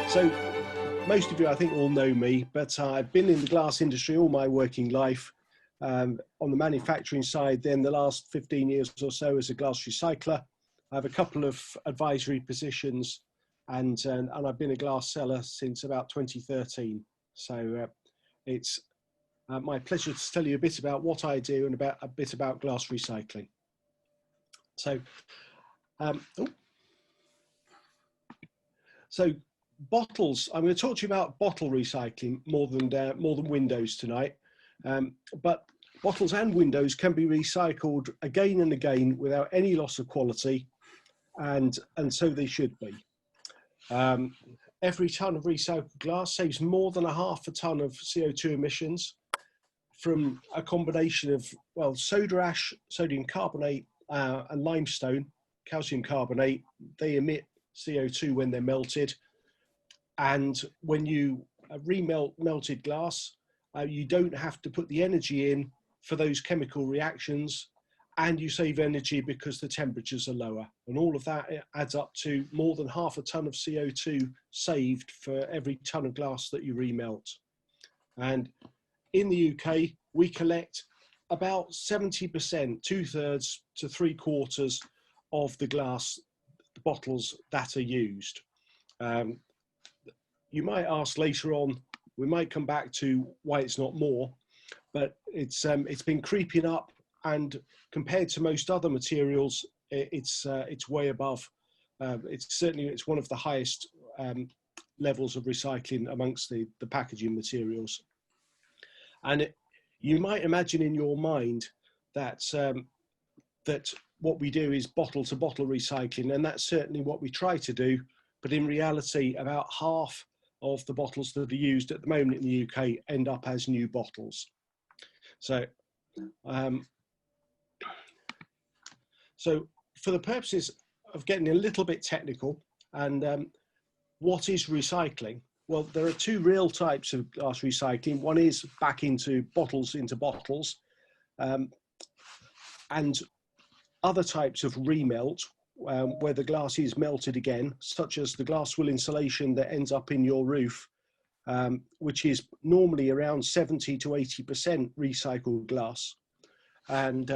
So most of you, I think, all know me, but I've been in the glass industry all my working life, on the manufacturing side, then the last 15 years or so as a glass recycler. I have a couple of advisory positions, and I've been a glass seller since about 2013. So it's my pleasure to tell you a bit about what I do and a bit about glass recycling. So, so bottles. I'm going to talk to you about bottle recycling more than windows tonight. But bottles and windows can be recycled again and again without any loss of quality, and so they should be. Every ton of recycled glass saves more than 1/2 ton of CO2 emissions from a combination of, well, soda ash, sodium carbonate, and limestone, calcium carbonate. They emit CO2 when they're melted, and when you remelt melted glass, you don't have to put the energy in for those chemical reactions, and you save energy because the temperatures are lower. And all of that adds up to more than 1/2 ton of CO2 saved for every ton of glass that you remelt. And in the UK, we collect about 70%, 2/3 to 3/4 of the glass bottles that are used. You might ask later on, we might come back to why it's not more, but it's been creeping up, and compared to most other materials, it's way above. It's one of the highest levels of recycling amongst the packaging materials. And you might imagine in your mind that that what we do is bottle to bottle recycling, and that's certainly what we try to do. But in reality, about half of the bottles that are used at the moment in the UK end up as new bottles. So, so for the purposes of getting a little bit technical, and what is recycling? Well, there are two real types of glass recycling. One is back into bottles, and other types of remelt, where the glass is melted again, such as the glass wool insulation that ends up in your roof, which is normally around 70 to 80% recycled glass, and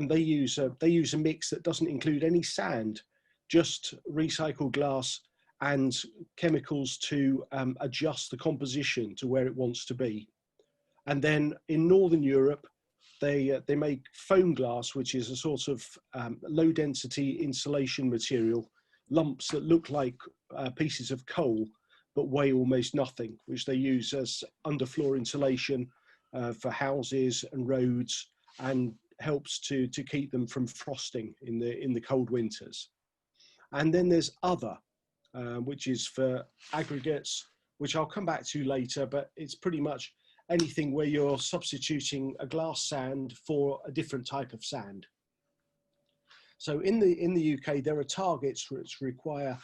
they use a mix that doesn't include any sand, just recycled glass and chemicals to adjust the composition to where it wants to be. And then in Northern Europe, they make foam glass, which is a sort of low density insulation material, lumps that look like pieces of coal but weigh almost nothing, which they use as underfloor insulation for houses and roads, and helps to keep them from frosting in the cold winters. And then there's other, which is for aggregates, which I'll come back to later, but it's pretty much anything where you're substituting a glass sand for a different type of sand. So in the UK, there are targets which require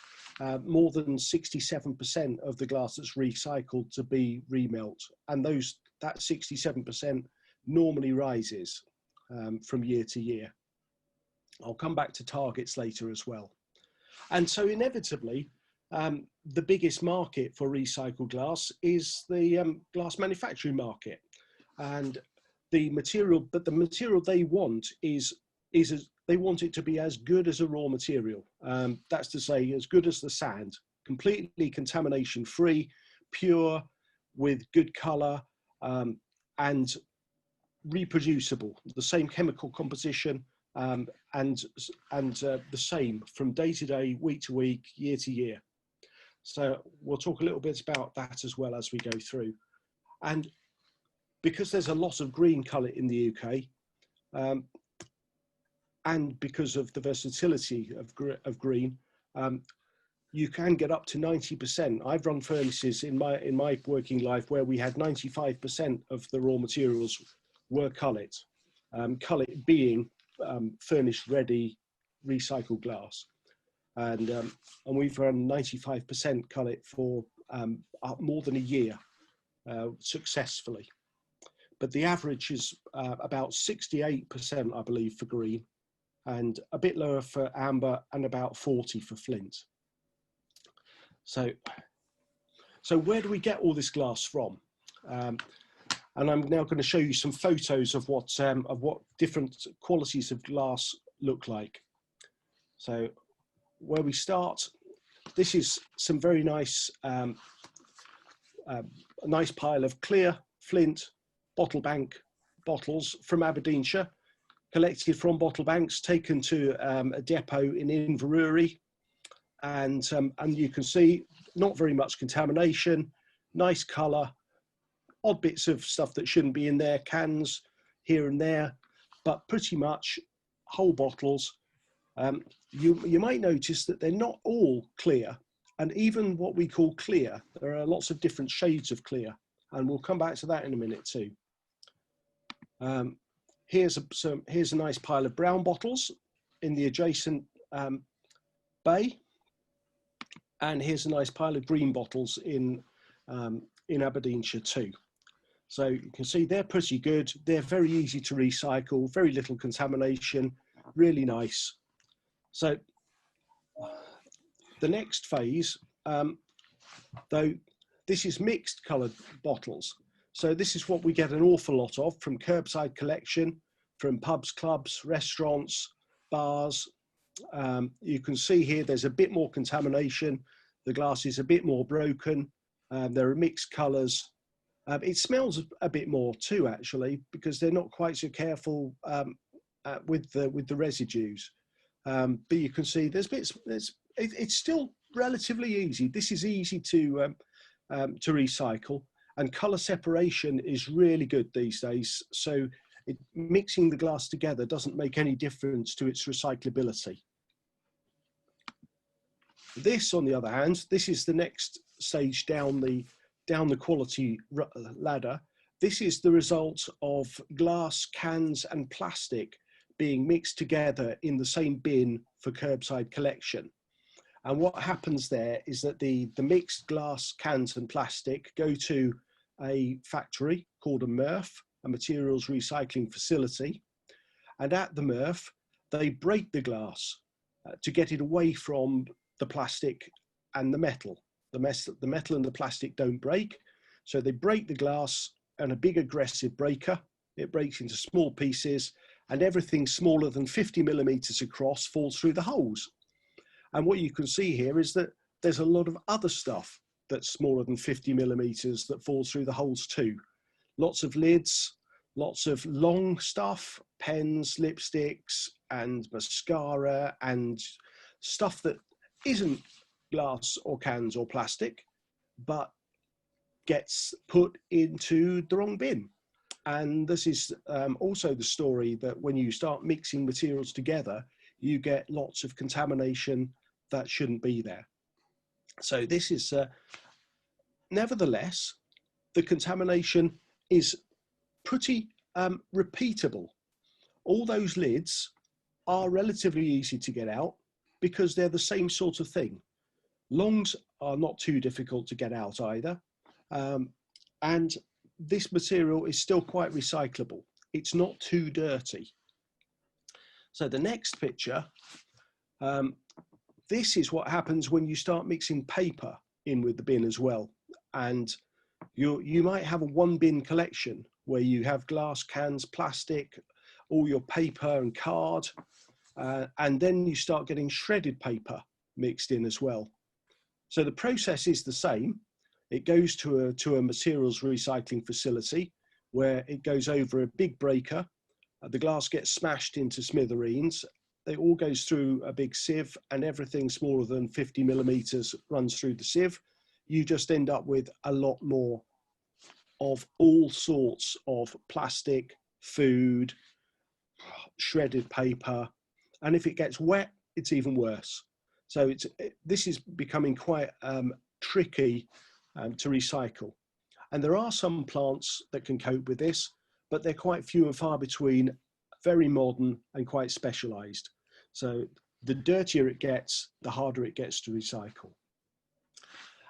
more than 67% of the glass that's recycled to be remelt, and that 67% normally rises from year to year. I'll come back to targets later as well. And so inevitably, the biggest market for recycled glass is the glass manufacturing market, and the material they want they want it to be as good as a raw material. That's to say, as good as the sand, completely contamination free, pure, with good color, and reproducible, the same chemical composition, and the same from day to day, week to week, year to year. So we'll talk a little bit about that as well as we go through. And because there's a lot of green cullet in the UK, and because of the versatility of green, you can get up to 90%. I've run furnaces in my working life where we had 95% of the raw materials were cullet, cullet being furnished ready recycled glass. And we've run 95% cullet for more than a year successfully. But the average is about 68%, I believe, for green, and a bit lower for amber, and about 40 for flint. So So where do we get all this glass from? And I'm now going to show you some photos of what different qualities of glass look like. So where we start, this is some very nice, a nice pile of clear flint bottle bank bottles from Aberdeenshire, collected from bottle banks, taken to a depot in Inverurie, and you can see not very much contamination, nice colour, odd bits of stuff that shouldn't be in there, cans here and there, but pretty much whole bottles. You might notice that they're not all clear, and even what we call clear, there are lots of different shades of clear, and we'll come back to that in a minute too. Here's a nice pile of brown bottles in the adjacent bay, and here's a nice pile of green bottles in Aberdeenshire too. So you can see they're pretty good. They're very easy to recycle, very little contamination, really nice. So the next phase, though, this is mixed coloured bottles. So this is what we get an awful lot of from curbside collection, from pubs, clubs, restaurants, bars. You can see here there's a bit more contamination. The glass is a bit more broken. There are mixed colours. It smells a bit more too, actually, because they're not quite so careful with the residues. But you can see there's bits. It's still relatively easy. This is easy to recycle, and colour separation is really good these days. So mixing the glass together doesn't make any difference to its recyclability. This, on the other hand, this is the next stage down the quality ladder. This is the result of glass, cans and plastic being mixed together in the same bin for curbside collection. And what happens there is that the mixed glass, cans and plastic go to a factory called a MRF, a materials recycling facility. And at the MRF, they break the glass to get it away from the plastic and the metal. The metal and the plastic don't break. So they break the glass on a big aggressive breaker. It breaks into small pieces, and everything smaller than 50 millimeters across falls through the holes. And what you can see here is that there's a lot of other stuff that's smaller than 50 millimeters that falls through the holes too. Lots of lids, lots of long stuff, pens, lipsticks and mascara and stuff that isn't glass or cans or plastic, but gets put into the wrong bin. And this is also the story that when you start mixing materials together, you get lots of contamination that shouldn't be there. So this is, nevertheless, the contamination is pretty repeatable. All those lids are relatively easy to get out because they're the same sort of thing. Longs are not too difficult to get out either. And this material is still quite recyclable. It's not too dirty. So the next picture, this is what happens when you start mixing paper in with the bin as well. And you might have a one bin collection where you have glass, cans, plastic, all your paper and card, and then you start getting shredded paper mixed in as well. So the process is the same. It goes to a materials recycling facility where it goes over a big breaker. The glass gets smashed into smithereens. It all goes through a big sieve, and everything smaller than 50 millimeters runs through the sieve. You just end up with a lot more of all sorts of plastic, food, shredded paper, and if it gets wet, it's even worse. So this is becoming quite tricky to recycle. And there are some plants that can cope with this, but they're quite few and far between, very modern and quite specialized. So the dirtier it gets, the harder it gets to recycle.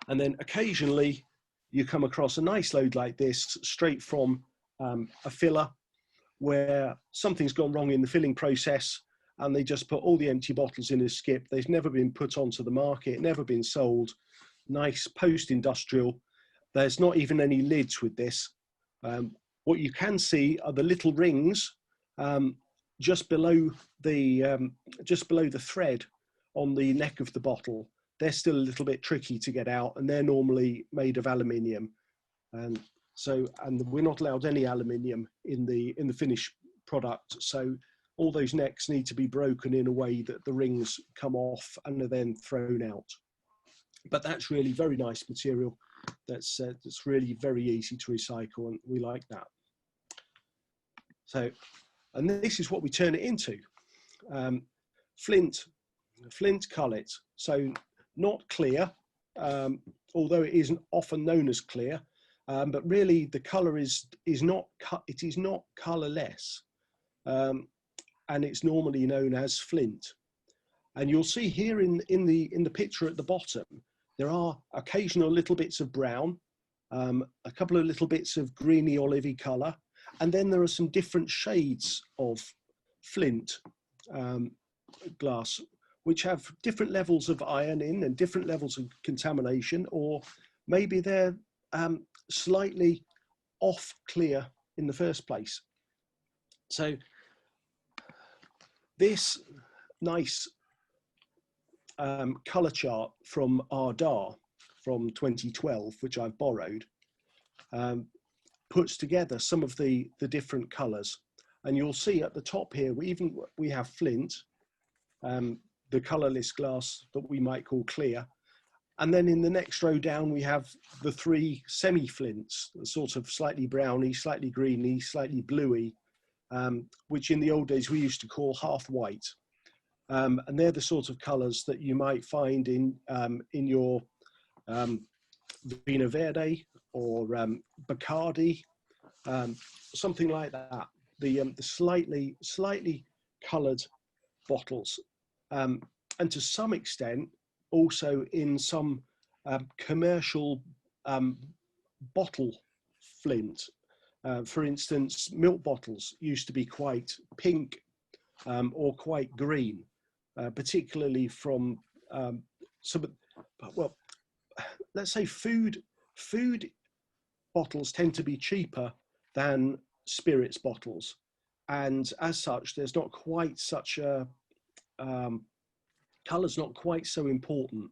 And then occasionally you come across a nice load like this straight from a filler where something's gone wrong in the filling process and they just put all the empty bottles in a skip. They've never been put onto the market, never been sold. nice post-industrial. There's not even any lids with this. What you can see are the little rings just below the thread on the neck of the bottle. They're still a little bit tricky to get out, and they're normally made of aluminium. And we're not allowed any aluminium in the finished product. So all those necks need to be broken in a way that the rings come off and are then thrown out. But that's really very nice material. That's really very easy to recycle, and we like that. So, and this is what we turn it into. Flint cullet. So not clear, although it isn't often known as clear, but really the colour is not colourless, and it's normally known as flint. And you'll see here in the picture at the bottom, there are occasional little bits of brown, a couple of little bits of greeny olivey colour, and then there are some different shades of flint glass, which have different levels of iron in and different levels of contamination, or maybe they're slightly off clear in the first place. So this nice colour chart from Ardar from 2012, which I've borrowed, puts together some of the different colours. And you'll see at the top here, we have flint, the colourless glass that we might call clear. And then in the next row down, we have the three semi-flints, sort of slightly browny, slightly greeny, slightly bluey, which in the old days we used to call half white. And they're the sort of colours that you might find in your Vino Verde or Bacardi, something like that. The slightly coloured bottles, and to some extent also in some commercial bottle flint. For instance, milk bottles used to be quite pink or quite green, particularly from let's say food bottles tend to be cheaper than spirits bottles, and as such there's not quite such a colour's not quite so important,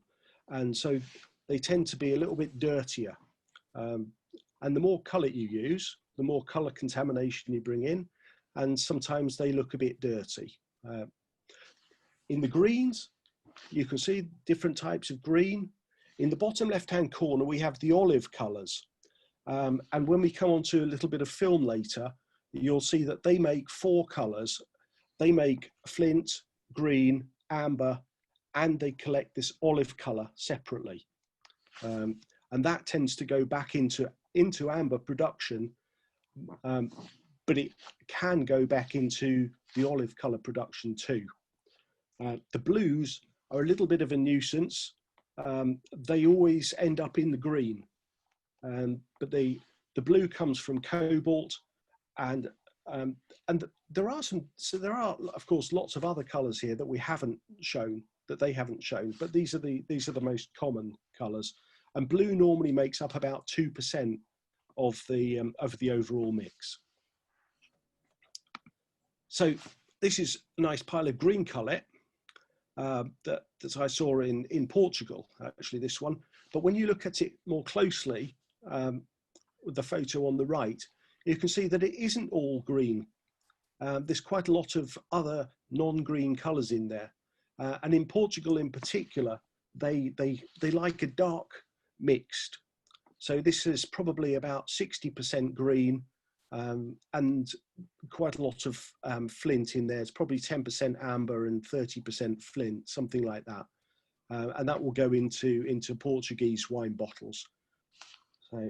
and so they tend to be a little bit dirtier, and the more colour you use, the more colour contamination you bring in, and sometimes they look a bit dirty. In the greens, you can see different types of green. In the bottom left-hand corner, we have the olive colours. And when we come on to a little bit of film later, you'll see that they make 4 colours. They make flint, green, amber, and they collect this olive colour separately. And that tends to go back into amber production, but it can go back into the olive colour production too. The blues are a little bit of a nuisance. They always end up in the green, but the blue comes from cobalt, and there are of course lots of other colours here that we haven't shown, that they haven't shown, but these are the most common colours, and blue normally makes up about 2% of the overall mix. So this is a nice pile of green cullet that I saw in Portugal, actually, this one. But when you look at it more closely, with the photo on the right, you can see that it isn't all green. There's quite a lot of other non-green colours in there. And in Portugal in particular, they like a dark mixed. So this is probably about 60% green, and quite a lot of flint in there. It's probably 10% amber and 30% flint, something like that. And that will go into Portuguese wine bottles. So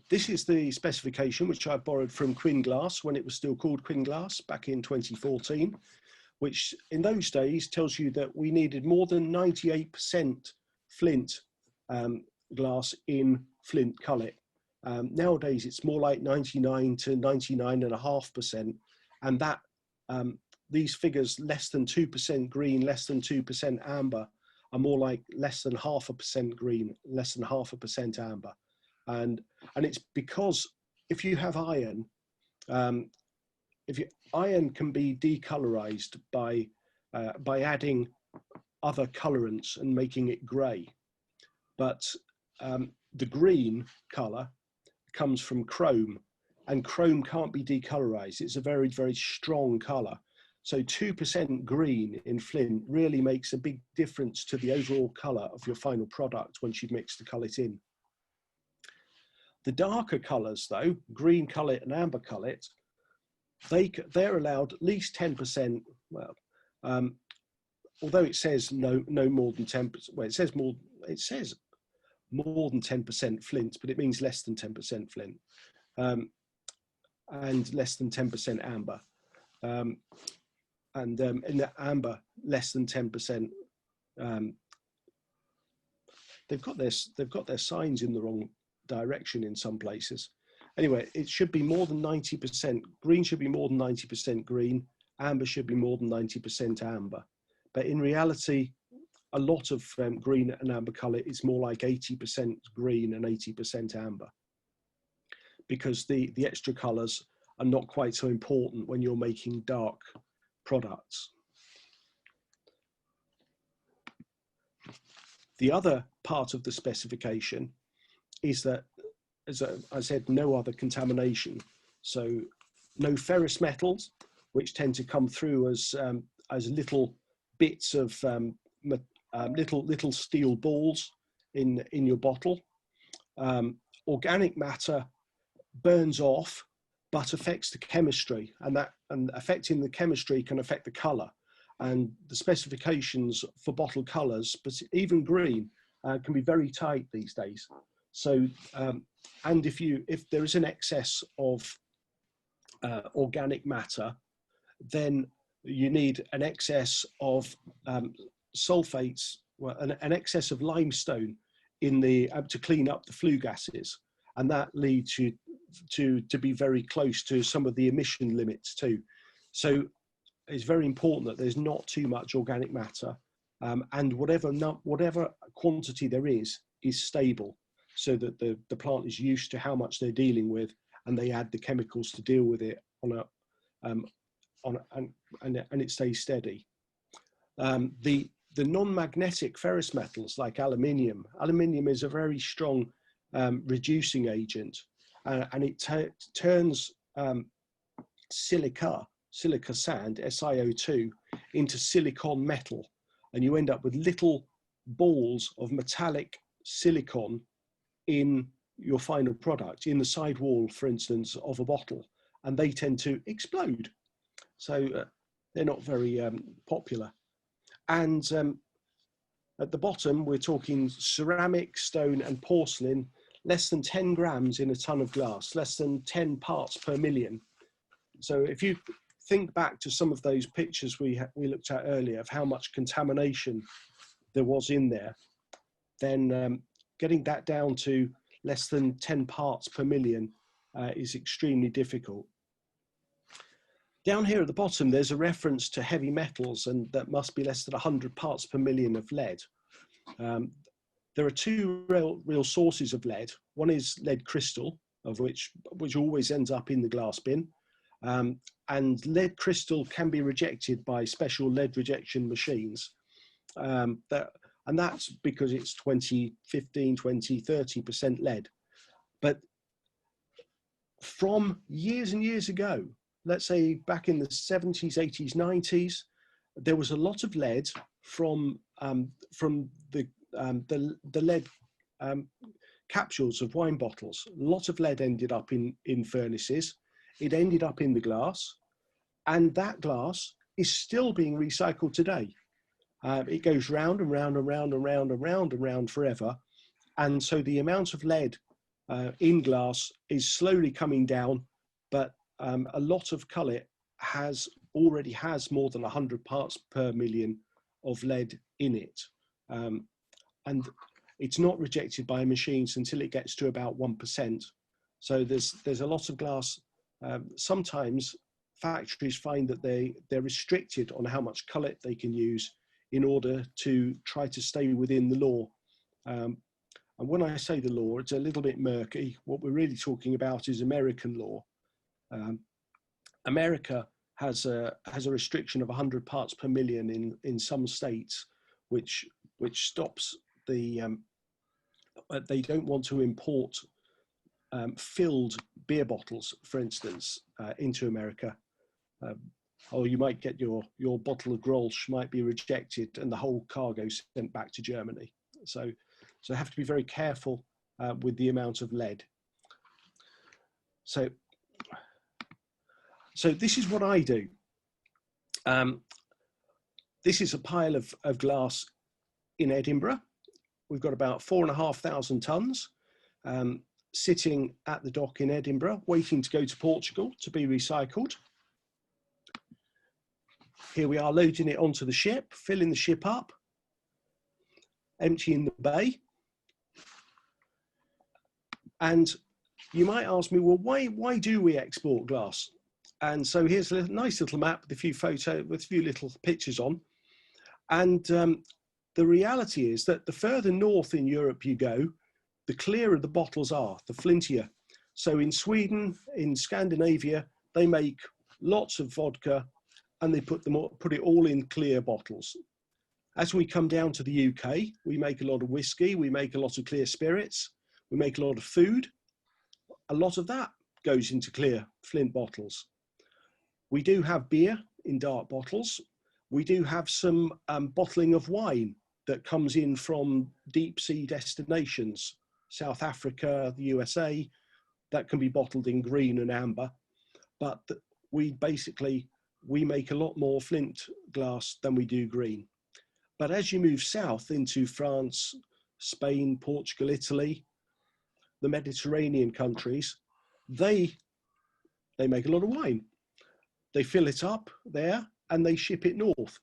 this is the specification, which I borrowed from Quinn Glass when it was still called Quinn Glass back in 2014, which in those days tells you that we needed more than 98% flint glass in flint cullet. Nowadays it's more like 99 to 99.5%, and that these figures, less than 2% green, less than 2% amber, are more like less than 0.5% green, less than 0.5% amber. And it's because if you have iron, iron can be decolorized by adding other colorants and making it grey. But the green color comes from chrome, and chrome can't be decolorized. It's a very, very strong color. So 2% green in flint really makes a big difference to the overall color of your final product once you've mixed the cullet in. The darker colors though, green cullet and amber cullet, they're allowed at least 10%, well, although it says no more than 10%, well, it says more than 10% flint, but it means less than 10% flint, and less than 10% amber. In the amber, less than 10%. They've got their signs in the wrong direction in some places. Anyway, it should be more than 90%. Green should be more than 90% green. Amber should be more than 90% amber. But in reality, a lot of green and amber colour is more like 80% green and 80% amber, because the extra colours are not quite so important when you're making dark products. The other part of the specification is that, as I said, no other contamination. So no ferrous metals, which tend to come through as little bits of little steel balls in your bottle. Organic matter burns off, but affects the chemistry, and affecting the chemistry can affect the color. And the specifications for bottle colors, but even green, can be very tight these days. So, and if there is an excess of organic matter, then you need an excess of sulfates, well, an excess of limestone in the to clean up the flue gases, and that leads you to be very close to some of the emission limits too. So it's very important that there's not too much organic matter, and whatever quantity there is stable, so that the plant is used to how much they're dealing with, and they add the chemicals to deal with it and it stays steady. The non-magnetic ferrous metals like aluminium is a very strong reducing agent, and it turns silica sand, SiO2, into silicon metal, and you end up with little balls of metallic silicon in your final product, in the sidewall, for instance, of a bottle, and they tend to explode. So they're not very popular. And at the bottom, we're talking ceramic, stone, and porcelain, less than 10 grams in a ton of glass, less than 10 parts per million. So if you think back to some of those pictures we looked at earlier of how much contamination there was in there, then getting that down to less than 10 parts per million is extremely difficult. Down here at the bottom, there's a reference to heavy metals, and that must be less than 100 parts per million of lead. There are two real sources of lead. One is lead crystal, of which always ends up in the glass bin. And lead crystal can be rejected by special lead rejection machines. And that's because it's 20, 15, 20, 30% lead. But from years and years ago, let's say back in the 70s, 80s, 90s, there was a lot of lead from the lead capsules of wine bottles. A lot of lead ended up in furnaces. It ended up in the glass, and that glass is still being recycled today. It goes round and round and round and round and round and round forever. And so the amount of lead in glass is slowly coming down, but a lot of cullet already has more than 100 parts per million of lead in it. And it's not rejected by machines until it gets to about 1%. So there's a lot of glass. Sometimes factories find that they're restricted on how much cullet they can use in order to try to stay within the law. And when I say the law, it's a little bit murky. What we're really talking about is American law. America has a restriction of 100 parts per million in some states, which stops the. They don't want to import filled beer bottles, for instance, into America. Or you might get your bottle of Grolsch might be rejected and the whole cargo sent back to Germany. So have to be very careful with the amount of lead. So this is what I do. This is a pile of glass in Edinburgh. We've got about 4,500 tons sitting at the dock in Edinburgh, waiting to go to Portugal to be recycled. Here we are loading it onto the ship, filling the ship up, emptying the bay. And you might ask me, well, why do we export glass? And so here's a nice little map with a few photos, with a few little pictures on. And the reality is that the further north in Europe you go, the clearer the bottles are, the flintier. So in Sweden, in Scandinavia, they make lots of vodka and they put it all in clear bottles. As we come down to the UK, we make a lot of whiskey, we make a lot of clear spirits, we make a lot of food. A lot of that goes into clear flint bottles. We do have beer in dark bottles. We do have some bottling of wine that comes in from deep sea destinations, South Africa, the USA, that can be bottled in green and amber. But we make a lot more flint glass than we do green. But as you move south into France, Spain, Portugal, Italy, the Mediterranean countries, they make a lot of wine. They fill it up there and they ship it north.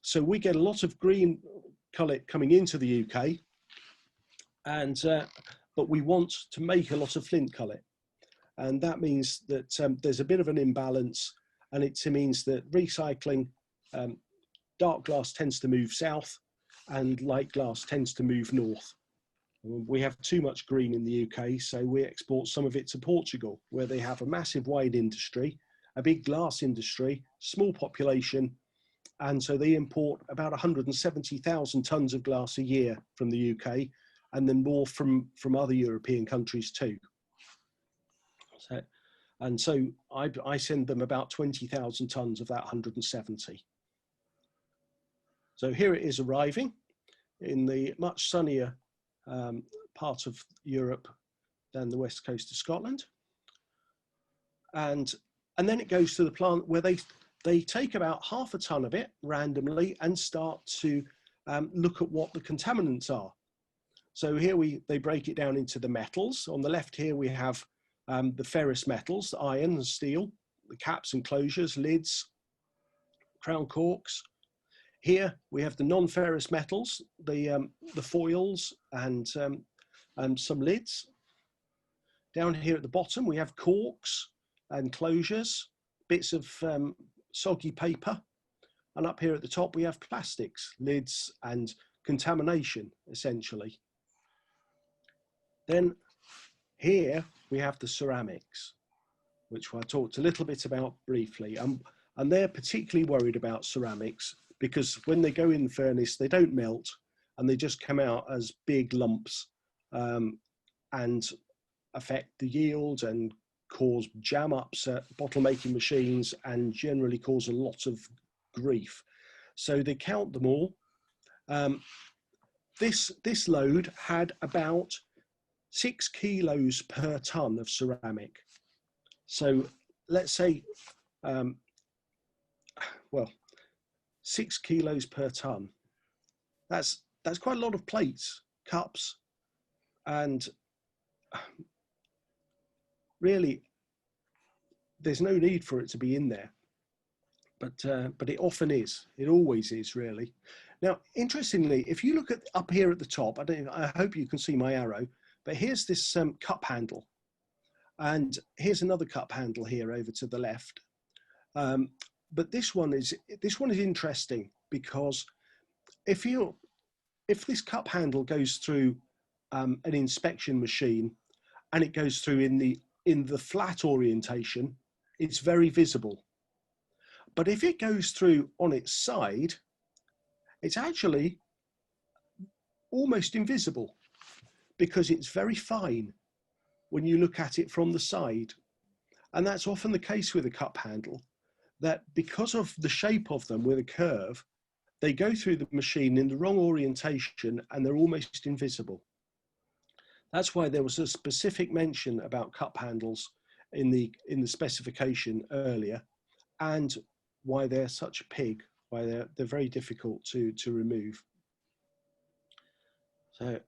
So we get a lot of green cullet coming into the UK, and but we want to make a lot of flint cullet. And that means that there's a bit of an imbalance, and it means that recycling, dark glass tends to move south and light glass tends to move north. We have too much green in the UK, so we export some of it to Portugal, where they have a massive wine industry, a big glass industry, small population, and so they import about 170,000 tons of glass a year from the UK, and then more from other European countries too. So I send them about 20,000 tons of that 170. So here it is arriving in the much sunnier part of Europe than the west coast of Scotland. And then it goes to the plant where they take about half a ton of it randomly and start to look at what the contaminants are. So here they break it down into the metals. On the left here we have the ferrous metals, the iron and steel, the caps and closures, lids, crown corks. Here we have the non-ferrous metals, the foils and some lids. Down here at the bottom we have corks and closures, bits of soggy paper, and up here at the top we have plastics, lids and contamination essentially. Then here we have the ceramics, which I talked a little bit about briefly, and they're particularly worried about ceramics because when they go in the furnace they don't melt and they just come out as big lumps and affect the yield and cause jam ups at bottle making machines and generally cause a lot of grief. So they count them all. This load had about 6 kilos per ton of ceramic. So let's say, 6 kilos per ton. That's quite a lot of plates, cups, and really, there's no need for it to be in there, but it often is. It always is, really. Now, interestingly, if you look at up here at the top, I hope you can see my arrow, but here's this cup handle, and here's another cup handle here over to the left. But this one is interesting because if this cup handle goes through an inspection machine and it goes through in the flat orientation, it's very visible. But if it goes through on its side, it's actually almost invisible because it's very fine when you look at it from the side. And that's often the case with a cup handle, that because of the shape of them with a curve, they go through the machine in the wrong orientation and they're almost invisible. That's why there was a specific mention about cup handles in the specification earlier, and why they're such a pig, why they're very difficult to remove. So,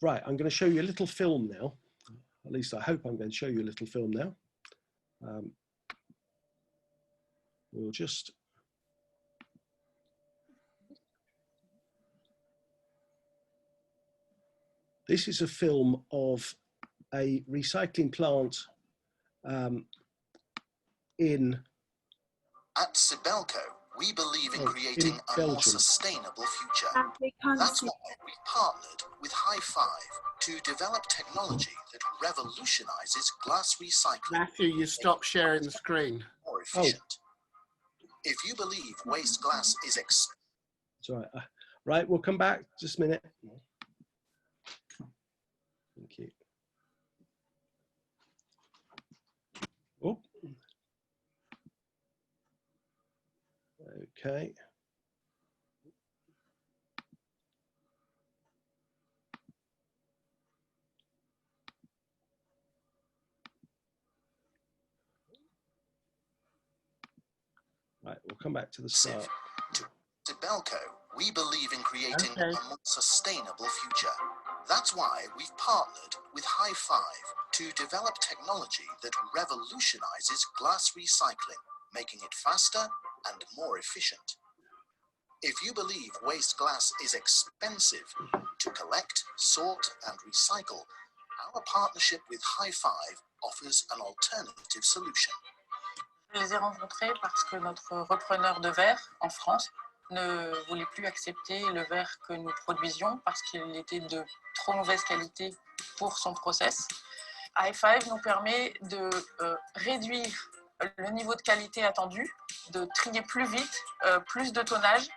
right, I'm going to show you a little film now. At least I hope I'm going to show you a little film now. We'll just... This is a film of a recycling plant in... At Sibelco, we believe in creating a more sustainable future. That's why we partnered with High Five to develop technology that revolutionizes glass recycling. Matthew, you stop sharing the screen. More efficient. If you believe waste glass is It's all right. Right, we'll come back just a minute. Thank you. Oh. Okay. Right, we'll come back to the start. To Sibelco, we believe in creating a more sustainable future. That's why we've partnered with High Five to develop technology that revolutionizes glass recycling, making it faster and more efficient. If you believe waste glass is expensive to collect, sort, and recycle, our partnership with High Five offers an alternative solution. Je les ai rencontrés parce que notre repreneur de verre en France ne voulait plus accepter le verre que nous produisions parce qu'il était de trop mauvaise qualité pour son process. High Five nous permet de réduire le niveau de qualité attendu, de trier plus vite, plus de tonnage.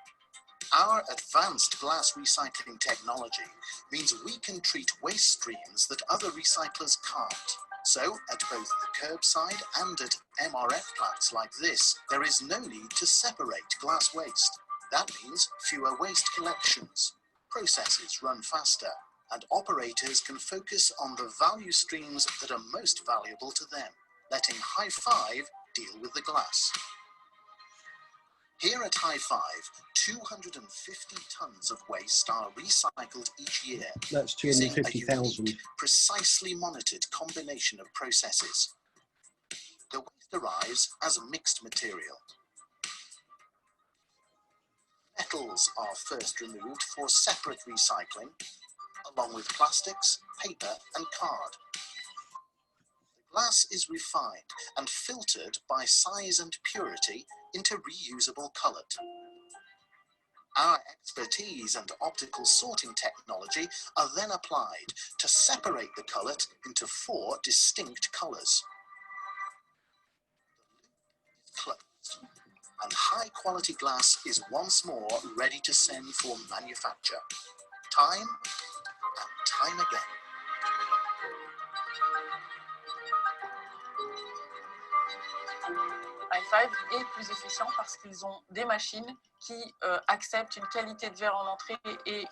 Our advanced glass recycling technology means we can treat waste streams that other recyclers can't. So, at both the curbside and at MRF plants like this, there is no need to separate glass waste. That means fewer waste collections, processes run faster, and operators can focus on the value streams that are most valuable to them, letting High Five deal with the glass. Here at High Five, 250 tons of waste are recycled each year. That's 250,000. Precisely monitored combination of processes. The waste arrives as a mixed material. Metals are first removed for separate recycling, along with plastics, paper, and card. The glass is refined and filtered by size and purity into reusable cullet. Our expertise and optical sorting technology are then applied to separate the cullet into 4 distinct colours. The loop is closed, and high-quality glass is once more ready to send for manufacture. Time and time again. High Five est plus efficient parce qu'ils ont des machines qui acceptent une qualité de verre en entrée et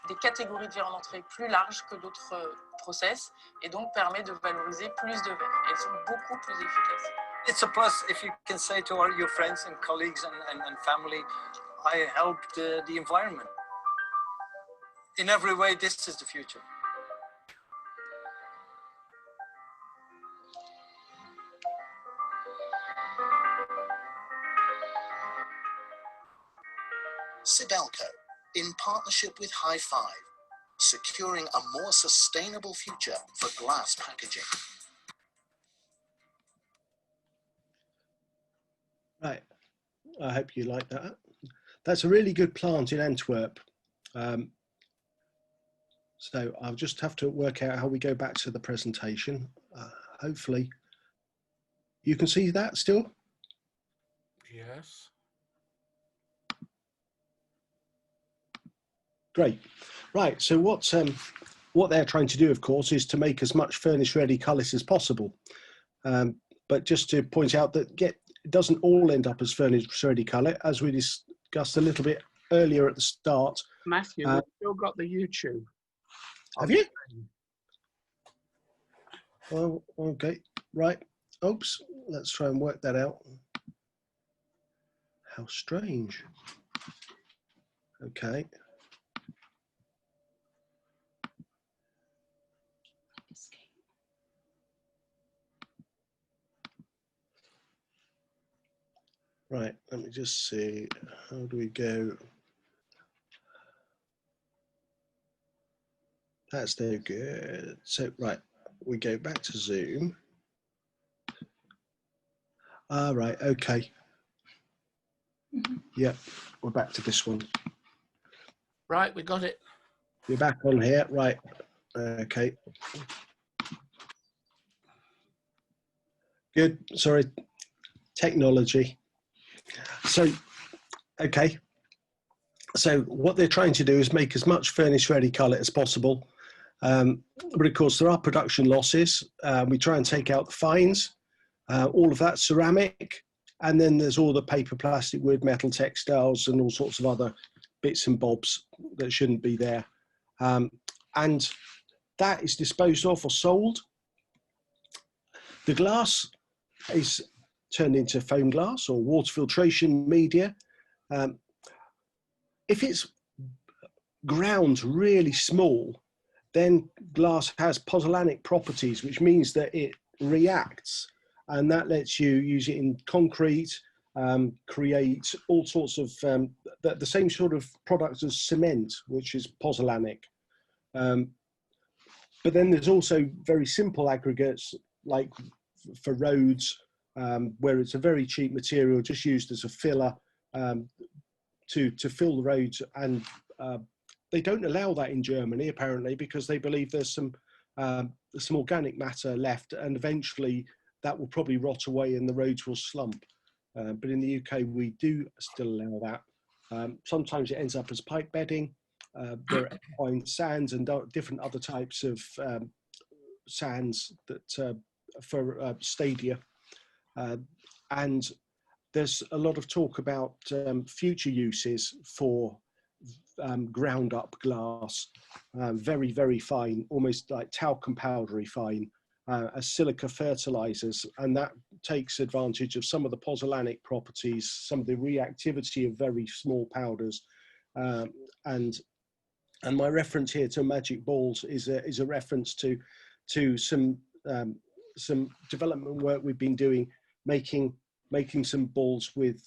des catégories de verre en entrée plus larges que d'autres process, et donc permet de valoriser plus de verre. Elles sont beaucoup plus efficaces. It's a plus if you can say to all your friends and colleagues and family, I helped the environment. In every way, this is the future. Sibelco, in partnership with High Five, securing a more sustainable future for glass packaging. Right, I hope you like that. that's a really good plant in Antwerp. So I'll just have to work out how we go back to the presentation. Hopefully you can see that still. Yes. Great. Right. So what they're trying to do, of course, is to make as much furnish-ready cullet as possible. But just to point out that it doesn't all end up as furnish-ready cullet, as we discussed a little bit earlier at the start. Matthew, we've still got the YouTube. Have you? Oh, okay. Right. Oops. Let's try and work that out. How strange. Okay. Right, let me just see, how do we go? That's no good. So, right, we go back to Zoom. Ah, right, okay. Yep, we're back to this one. Right, we got it. You're back on here, right, okay. Good, sorry, technology. So, okay. So what they're trying to do is make as much furnish-ready cullet as possible. But of course, there are production losses. We try and take out the fines, all of that ceramic, and then there's all the paper, plastic, wood, metal, textiles, and all sorts of other bits and bobs that shouldn't be there. And that is disposed of or sold. The glass is turned into foam glass or water filtration media. If it's ground really small, then glass has pozzolanic properties, which means that it reacts, and that lets you use it in concrete, create all sorts of the same sort of products as cement, which is pozzolanic. But then there's also very simple aggregates, like for roads, where it's a very cheap material just used as a filler to fill the roads, and they don't allow that in Germany apparently because they believe there's some organic matter left, and eventually that will probably rot away and the roads will slump. But in the UK we do still allow that. Sometimes it ends up as pipe bedding. There are fine sands and different other types of sands that for stadia, and there's a lot of talk about future uses for ground up glass, very, very fine, almost like talcum powdery fine, as silica fertilizers, and that takes advantage of some of the pozzolanic properties, some of the reactivity of very small powders, and my reference here to magic balls is a reference to some development work we've been doing, making some balls with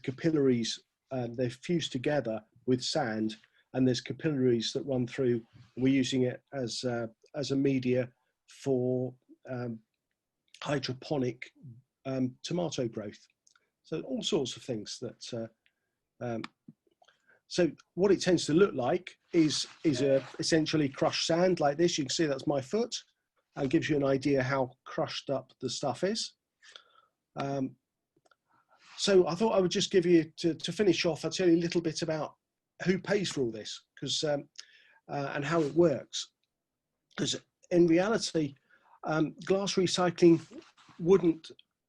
capillaries. They're fused together with sand, and there's capillaries that run through. We're using it as a media for hydroponic tomato growth. So all sorts of things that. So what it tends to look like is essentially crushed sand like this. You can see that's my foot, and gives you an idea how crushed up the stuff is. So I thought I would just give you, to finish off, I'll tell you a little bit about who pays for all this, because and how it works. Because in reality, glass recycling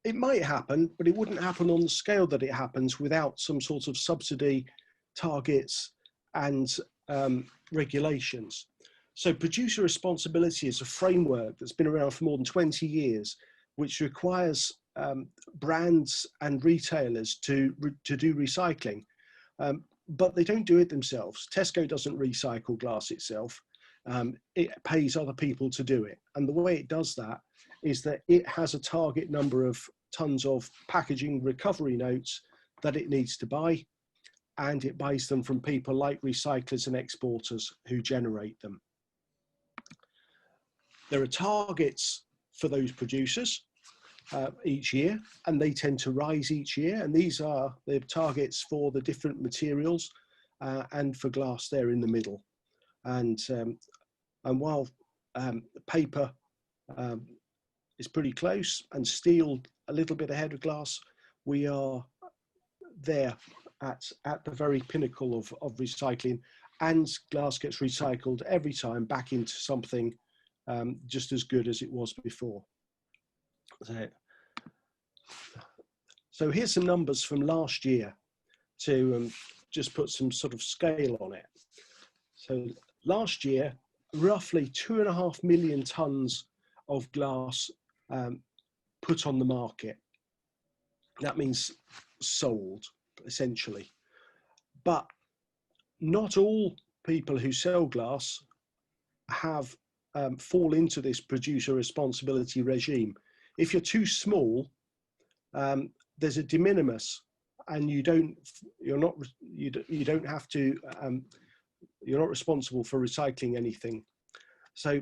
it might happen, but it wouldn't happen on the scale that it happens without some sort of subsidy, targets, and regulations. So producer responsibility is a framework that's been around for more than 20 years, which requires brands and retailers to do recycling, but they don't do it themselves. Tesco doesn't recycle glass itself. It pays other people to do it, and the way it does that is that it has a target number of tons of packaging recovery notes that it needs to buy, and it buys them from people like recyclers and exporters who generate them. There are targets for those producers, each year, and they tend to rise each year. And these are the targets for the different materials and for glass there in the middle. And while paper is pretty close and steel a little bit ahead of glass, we are there at the very pinnacle of recycling, and glass gets recycled every time back into something just as good as it was before. So here's some numbers from last year to just put some sort of scale on it. So last year, roughly 2.5 million tons of glass put on the market. That means sold, essentially. But not all people who sell glass have fall into this producer responsibility regime. If you're too small, there's a de minimis, and you're not responsible for recycling anything. So,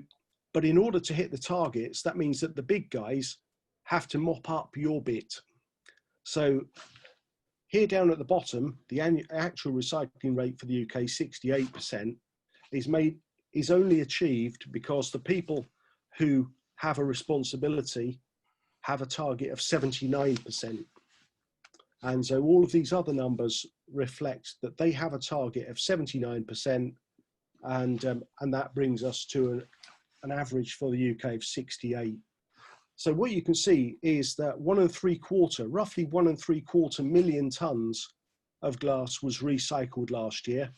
but in order to hit the targets, that means that the big guys have to mop up your bit. So here down at the bottom, the actual recycling rate for the UK, 68%, is only achieved because the people who have a responsibility have a target of 79%. And so all of these other numbers reflect that they have a target of 79%, and that brings us to an average for the UK of 68. So what you can see is that roughly 1.75 million tons of glass was recycled last year.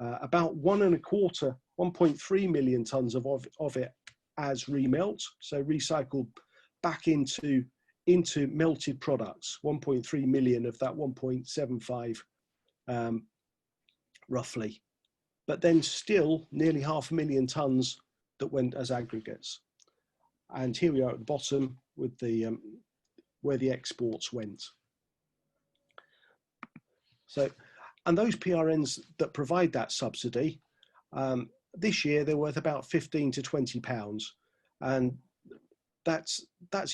About 1.3 million tons of it as remelt, so recycled back into melted products. 1.3 million of that 1.75 roughly, but then still nearly 500,000 tons that went as aggregates. And here we are at the bottom with the where the exports went. So, and those PRNs that provide that subsidy, this year they're worth about 15 to 20 pounds, and that's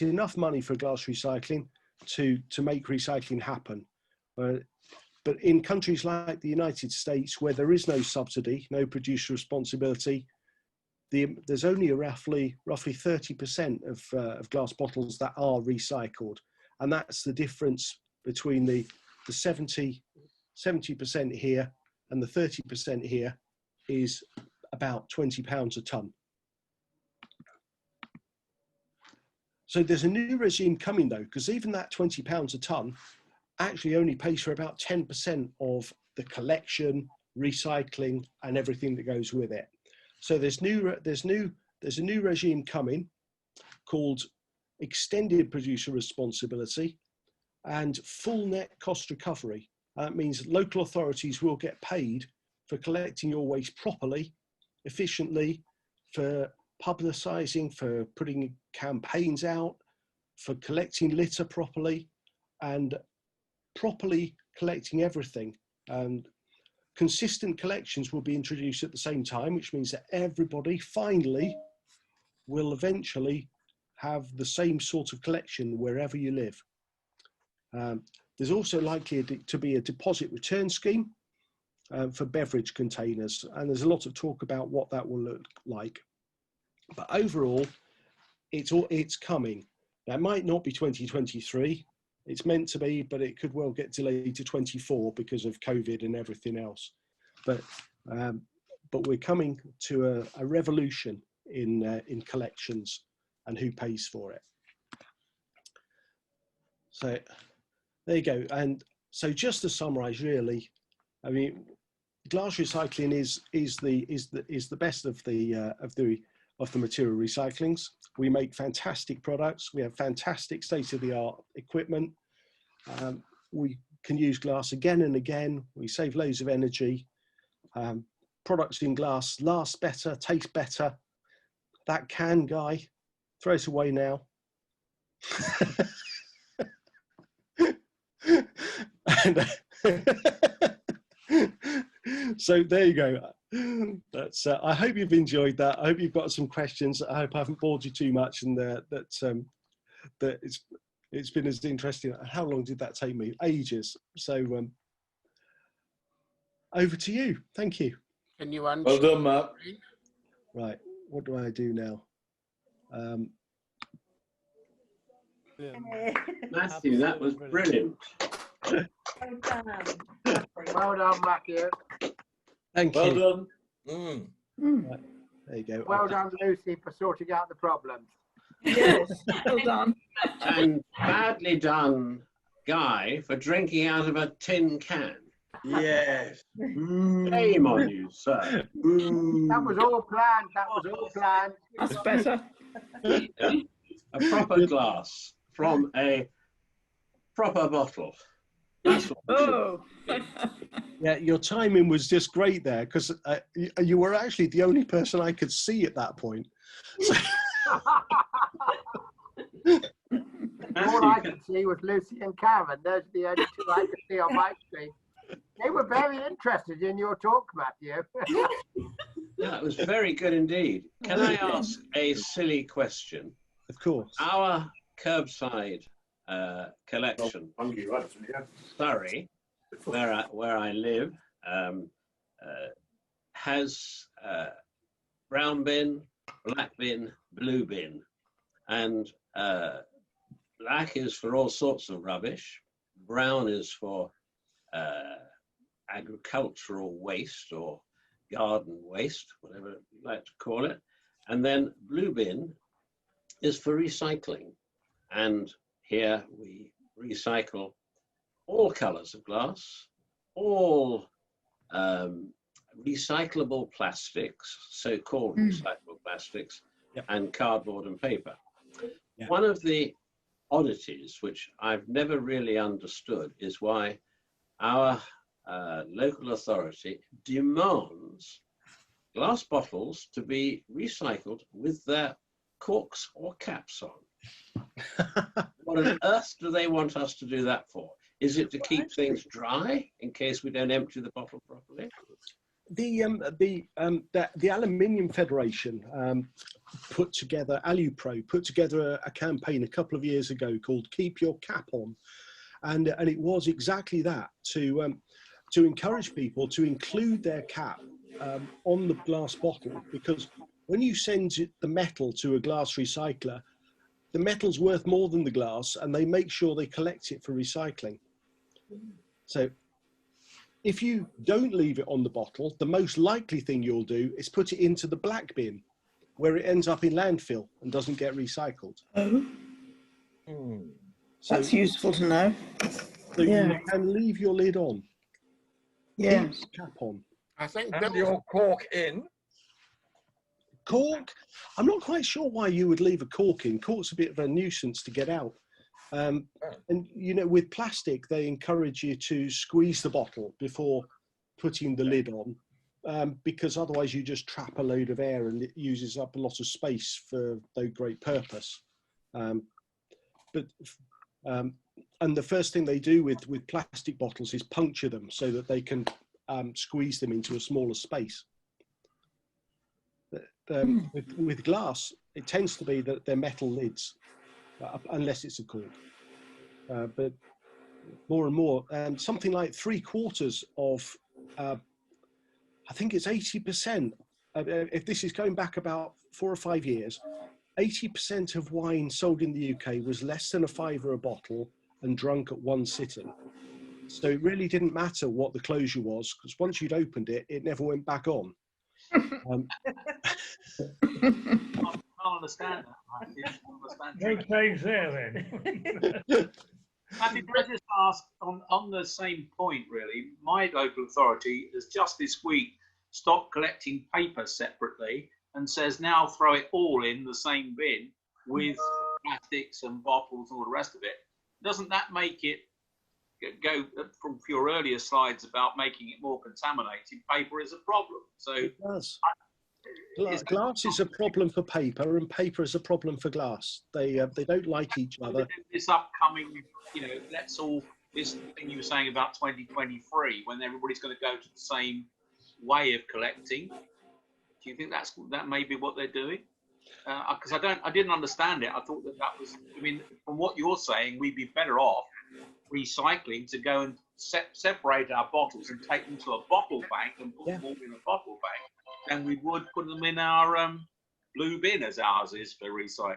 enough money for glass recycling to make recycling happen. But in countries like the United States, where there is no subsidy, no producer responsibility, there's only roughly 30% of glass bottles that are recycled, and that's the difference between the 70% here and the 30% here is about £20 a tonne. So there's a new regime coming though, because even that £20 a tonne actually only pays for about 10% of the collection, recycling, and everything that goes with it. So there's a new regime coming called extended producer responsibility and full net cost recovery. That means local authorities will get paid for collecting your waste properly, efficiently, for publicising, for putting campaigns out, for collecting litter properly, and properly collecting everything. And consistent collections will be introduced at the same time, which means that everybody finally will eventually have the same sort of collection wherever you live. There's also likely to be a deposit return scheme for beverage containers, and there's a lot of talk about what that will look like. But overall, it's coming. Now, it might not be 2023. It's meant to be, but it could well get delayed to 24 because of COVID and everything else. But we're coming to a revolution in collections and who pays for it. So there you go. And so just to summarise, really, I mean, glass recycling is the best of the material recyclings. We make fantastic products. We have fantastic state-of-the-art equipment. We can use glass again and again. We save loads of energy. Products in glass last better, taste better. That can guy, throw it away now. So there you go. That's. I hope you've enjoyed that. I hope you've got some questions. I hope I haven't bored you too much, and that that it's been as interesting. How long did that take me? Ages. So over to you. Thank you. Can you answer? Well done, Matt. Right. What do I do now? Matthew, that was brilliant. Well done, Matthew. Thank Well you. done. Mm. Right, there you go. Well done, Lucy, for sorting out the problems. Yes, well done. And badly done, Guy, for drinking out of a tin can. Yes. Shame on you, sir. That was all planned. That was all planned. That's better. A proper glass from a proper bottle. That's what we should- Oh, Yeah, your timing was just great there, because you were actually the only person I could see at that point. So, All I could see was Lucy and Karen. Those are the only two I could see on my screen. They were very interested in your talk, Matthew. That was very good indeed. Can I ask a silly question? of course. Our curbside collection, Surrey, where I live, has brown bin, black bin, blue bin, and black is for all sorts of rubbish. Brown is for agricultural waste or garden waste, whatever you like to call it. And then blue bin is for recycling. And here we recycle all colors of glass, all recyclable plastics, so-called recyclable plastics, Yep. and cardboard and paper. Yeah. One of the oddities, which I've never really understood, is why our local authority demands glass bottles to be recycled with their corks or caps on. What on earth do they want us to do that for? Is it to keep things dry in case we don't empty the bottle properly? The Aluminium Federation put together, AluPro put together a campaign a couple of years ago called "Keep Your Cap On," and it was exactly that, to encourage people to include their cap on the glass bottle, because when you send the metal to a glass recycler, the metal's worth more than the glass, and they make sure they collect it for recycling. So if you don't leave it on the bottle, the most likely thing you'll do is put it into the black bin, where it ends up in landfill and doesn't get recycled. oh, So, that's useful to know. so yeah. you can leave your lid on, Yes. keep the cap on. I think And Bill, your cork in. Cork, I'm not quite sure why you would leave a cork in. Cork's a bit of a nuisance to get out. And, you know, with plastic, they encourage you to squeeze the bottle before putting the lid on, because otherwise you just trap a load of air and it uses up a lot of space for no great purpose. And the first thing they do with plastic bottles is puncture them so that they can squeeze them into a smaller space. With glass, it tends to be that they're metal lids, unless it's a cork. But more and more, something like 3/4 of, I think it's 80%, if this is going back about 4 or 5 years, 80% of wine sold in the UK was less than £5 a bottle and drunk at one sitting. So it really didn't matter what the closure was, because once you'd opened it, it never went back on. I can't understand that. I can't understand. No change there then. Matthew, can I just ask on the same point, really? My local authority has just this week stopped collecting paper separately and says now throw it all in the same bin with plastics and bottles and all the rest of it. Doesn't that make it go from your earlier slides about making it more contaminated? Paper is a problem. So it does. Glass is a problem for paper, and paper is a problem for glass. They don't like each other. This upcoming, you know, this thing you were saying about 2023, when everybody's going to go to the same way of collecting. Do you think that may be what they're doing? because I didn't understand it. I thought that was, I mean, from what you're saying, we'd be better off recycling to go and separate our bottles and take them to a bottle bank and put them all in a bottle bank than we would put them in our blue bin, as ours is for recycling.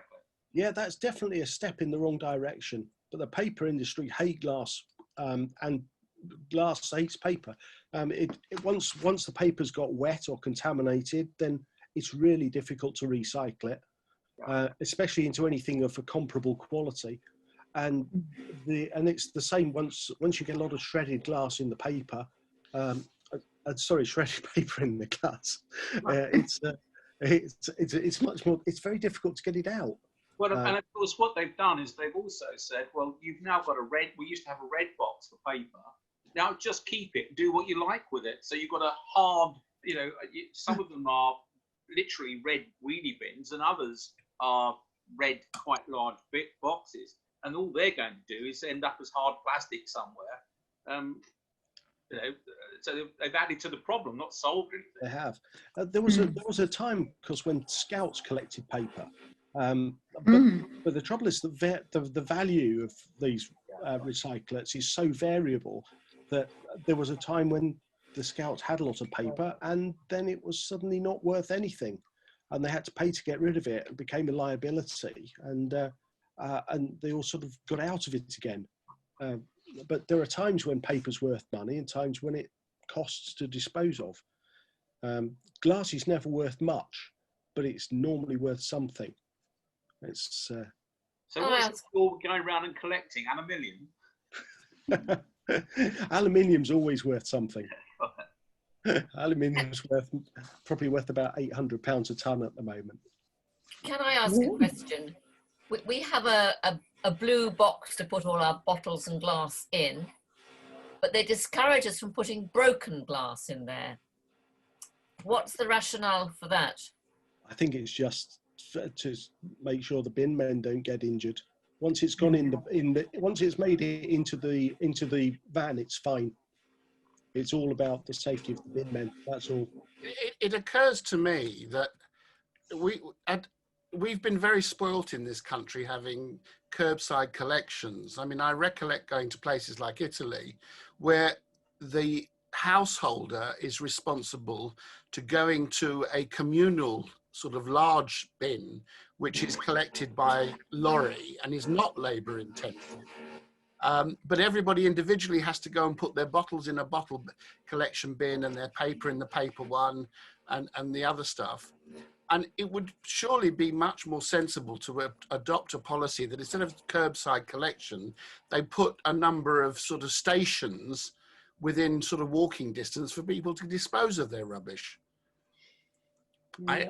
Yeah, that's definitely a step in the wrong direction. But the paper industry hate glass, and glass hates paper. Once the paper's got wet or contaminated, then it's really difficult to recycle it, especially into anything of a comparable quality. And it's the same once you get a lot of shredded glass in the paper. Sorry, shredded paper in the glass. It's much more. It's very difficult to get it out. Well, and of course, what they've done is they've also said, well, you've now got a red. We used to have a red box for paper. Now just keep it. Do what you like with it. So you've got a hard. You know, some of them are literally red wheelie bins, and others are red, quite large boxes. And all they're going to do is end up as hard plastic somewhere. You know, so they've added to the problem, not solved anything. They have. There was a time, because when Scouts collected paper, but the trouble is that the value of these recyclates is so variable that there was a time when the Scouts had a lot of paper, and then it was suddenly not worth anything, and they had to pay to get rid of it. It became a liability, and they all sort of got out of it again. But there are times when paper's worth money and times when it costs to dispose of. Glass is never worth much, but it's normally worth something. It's so what's it called going around and collecting? Aluminium? Aluminium's always worth something. Aluminium's probably worth about £800 a tonne at the moment. Can I ask a question? We have a blue box to put all our bottles and glass in, but they discourage us from putting broken glass in there. What's the rationale for that? I think it's just to make sure the bin men don't get injured. Once it's gone once it's made it into the van, it's fine. It's all about the safety of the bin men. That's all. It occurs to me that we've been very spoilt in this country having curbside collections. I mean, I recollect going to places like Italy where the householder is responsible to going to a communal sort of large bin, which is collected by lorry and is not labour intensive. But everybody individually has to go and put their bottles in a bottle collection bin and their paper in the paper one and the other stuff. And it would surely be much more sensible to adopt a policy that instead of curbside collection, they put a number of sort of stations within sort of walking distance for people to dispose of their rubbish. I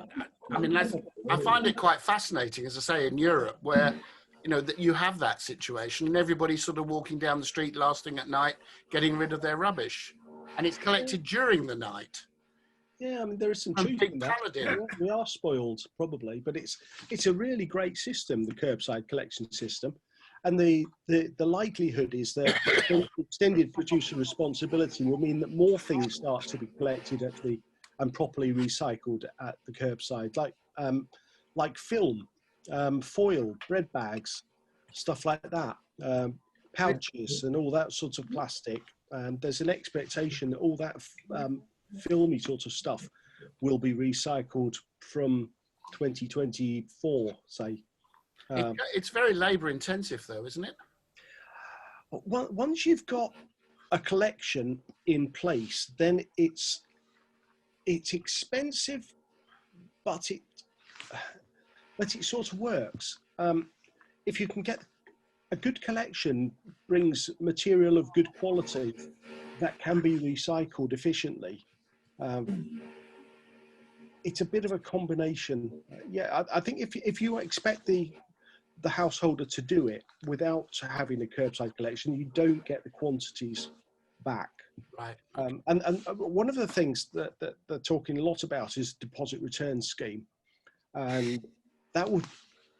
mean, I find it quite fascinating, as I say, in Europe, where, you know, that you have that situation and everybody's sort of walking down the street last thing at night, getting rid of their rubbish. And it's collected during the night. Yeah, I mean, there is some truth in that. We are spoiled, probably, but it's a really great system, the curbside collection system. And the likelihood is that extended producer responsibility will mean that more things start to be collected and properly recycled at the curbside, like film, foil, bread bags, stuff like that, pouches and all that sorts of plastic. There's an expectation that all that filmy sort of stuff will be recycled from 2024, say. It's very labour intensive though, isn't it? Once you've got a collection in place, then it's expensive, but it sort of works. If you can get a good collection, brings material of good quality that can be recycled efficiently. It's a bit of a combination. Yeah, I think if you expect the householder to do it without having a curbside collection, you don't get the quantities back. Right. And one of the things that they're talking a lot about is deposit return scheme, and that would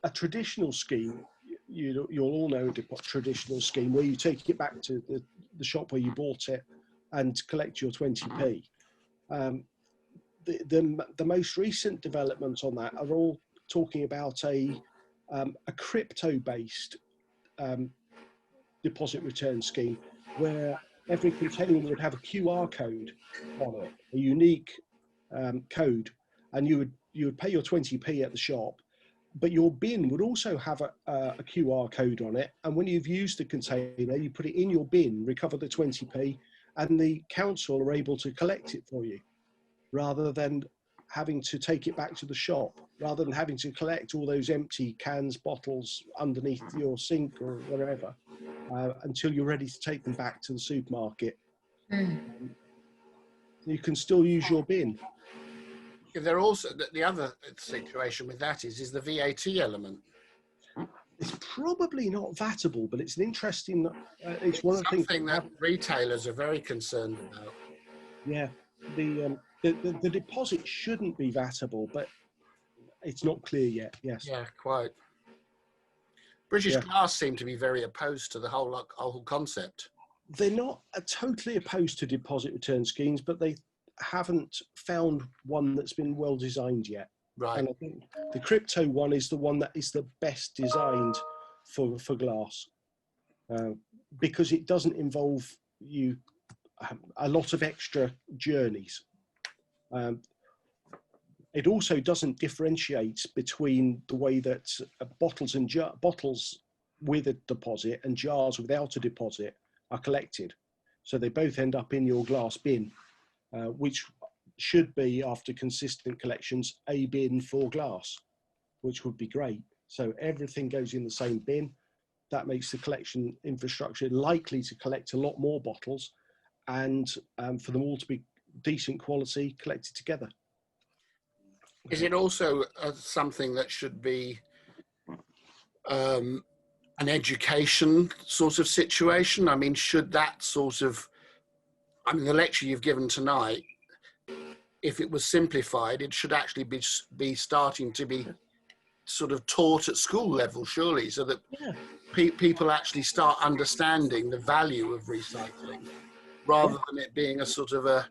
a traditional scheme. You'll all know a traditional scheme where you take it back to the shop where you bought it and collect your 20p. The most recent developments on that are all talking about a crypto-based deposit return scheme where every container would have a QR code on it, a unique code, and you would pay your 20p at the shop, but your bin would also have a QR code on it, and when you've used the container, you put it in your bin, recover the 20p, and the council are able to collect it for you, rather than having to take it back to the shop, rather than having to collect all those empty cans, bottles underneath your sink or wherever, until you're ready to take them back to the supermarket. You can still use your bin. There also, the other situation with that is the VAT element. It's probably not vatable, but it's an interesting, it's one of the things that retailers are very concerned about. Yeah, the deposit shouldn't be vatable, but it's not clear yet. Yes. Yeah, quite. British Glass seem to be very opposed to the whole concept. They're not totally opposed to deposit return schemes, but they haven't found one that's been well designed yet. Right. And I think the crypto one is the one that is the best designed for glass, because it doesn't involve you a lot of extra journeys. It also doesn't differentiate between the way that bottles with a deposit and jars without a deposit are collected. So they both end up in your glass bin, which should be, after consistent collections, a bin for glass, which would be great. So everything goes in the same bin. That makes the collection infrastructure likely to collect a lot more bottles, and for them all to be decent quality collected together. Is it also something that should be an education sort of situation? I mean, should that sort of, I mean, the lecture you've given tonight, if it was simplified, it should actually be starting to be sort of taught at school level, surely, so that people actually start understanding the value of recycling, rather than it being a sort of a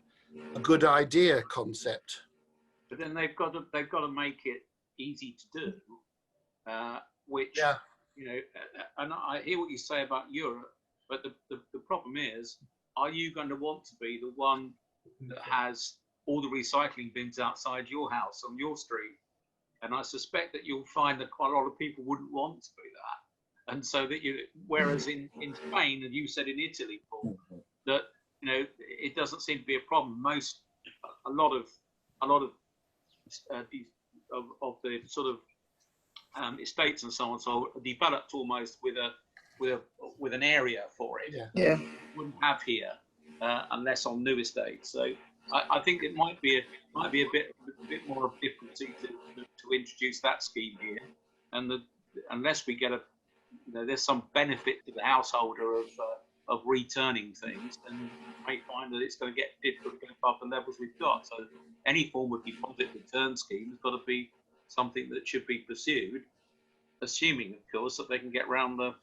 good idea concept. But then they've got to make it easy to do, which you know. And I hear what you say about Europe, but the problem is, are you going to want to be the one that has all the recycling bins outside your house on your street? And I suspect that you'll find that quite a lot of people wouldn't want to be that. And so that whereas in Spain, and you said in Italy, Paul, that it doesn't seem to be a problem. A lot of the sort of estates and so on, so developed almost with an area for it. Yeah. Wouldn't have here unless on new estates. So I think it might be a bit more of difficulty to introduce that scheme here, and unless we get there's some benefit to the householder of returning things, and you may find that it's going to get difficult to get above the levels we've got. So any form of deposit return scheme has got to be something that should be pursued, assuming, of course, that they can get around the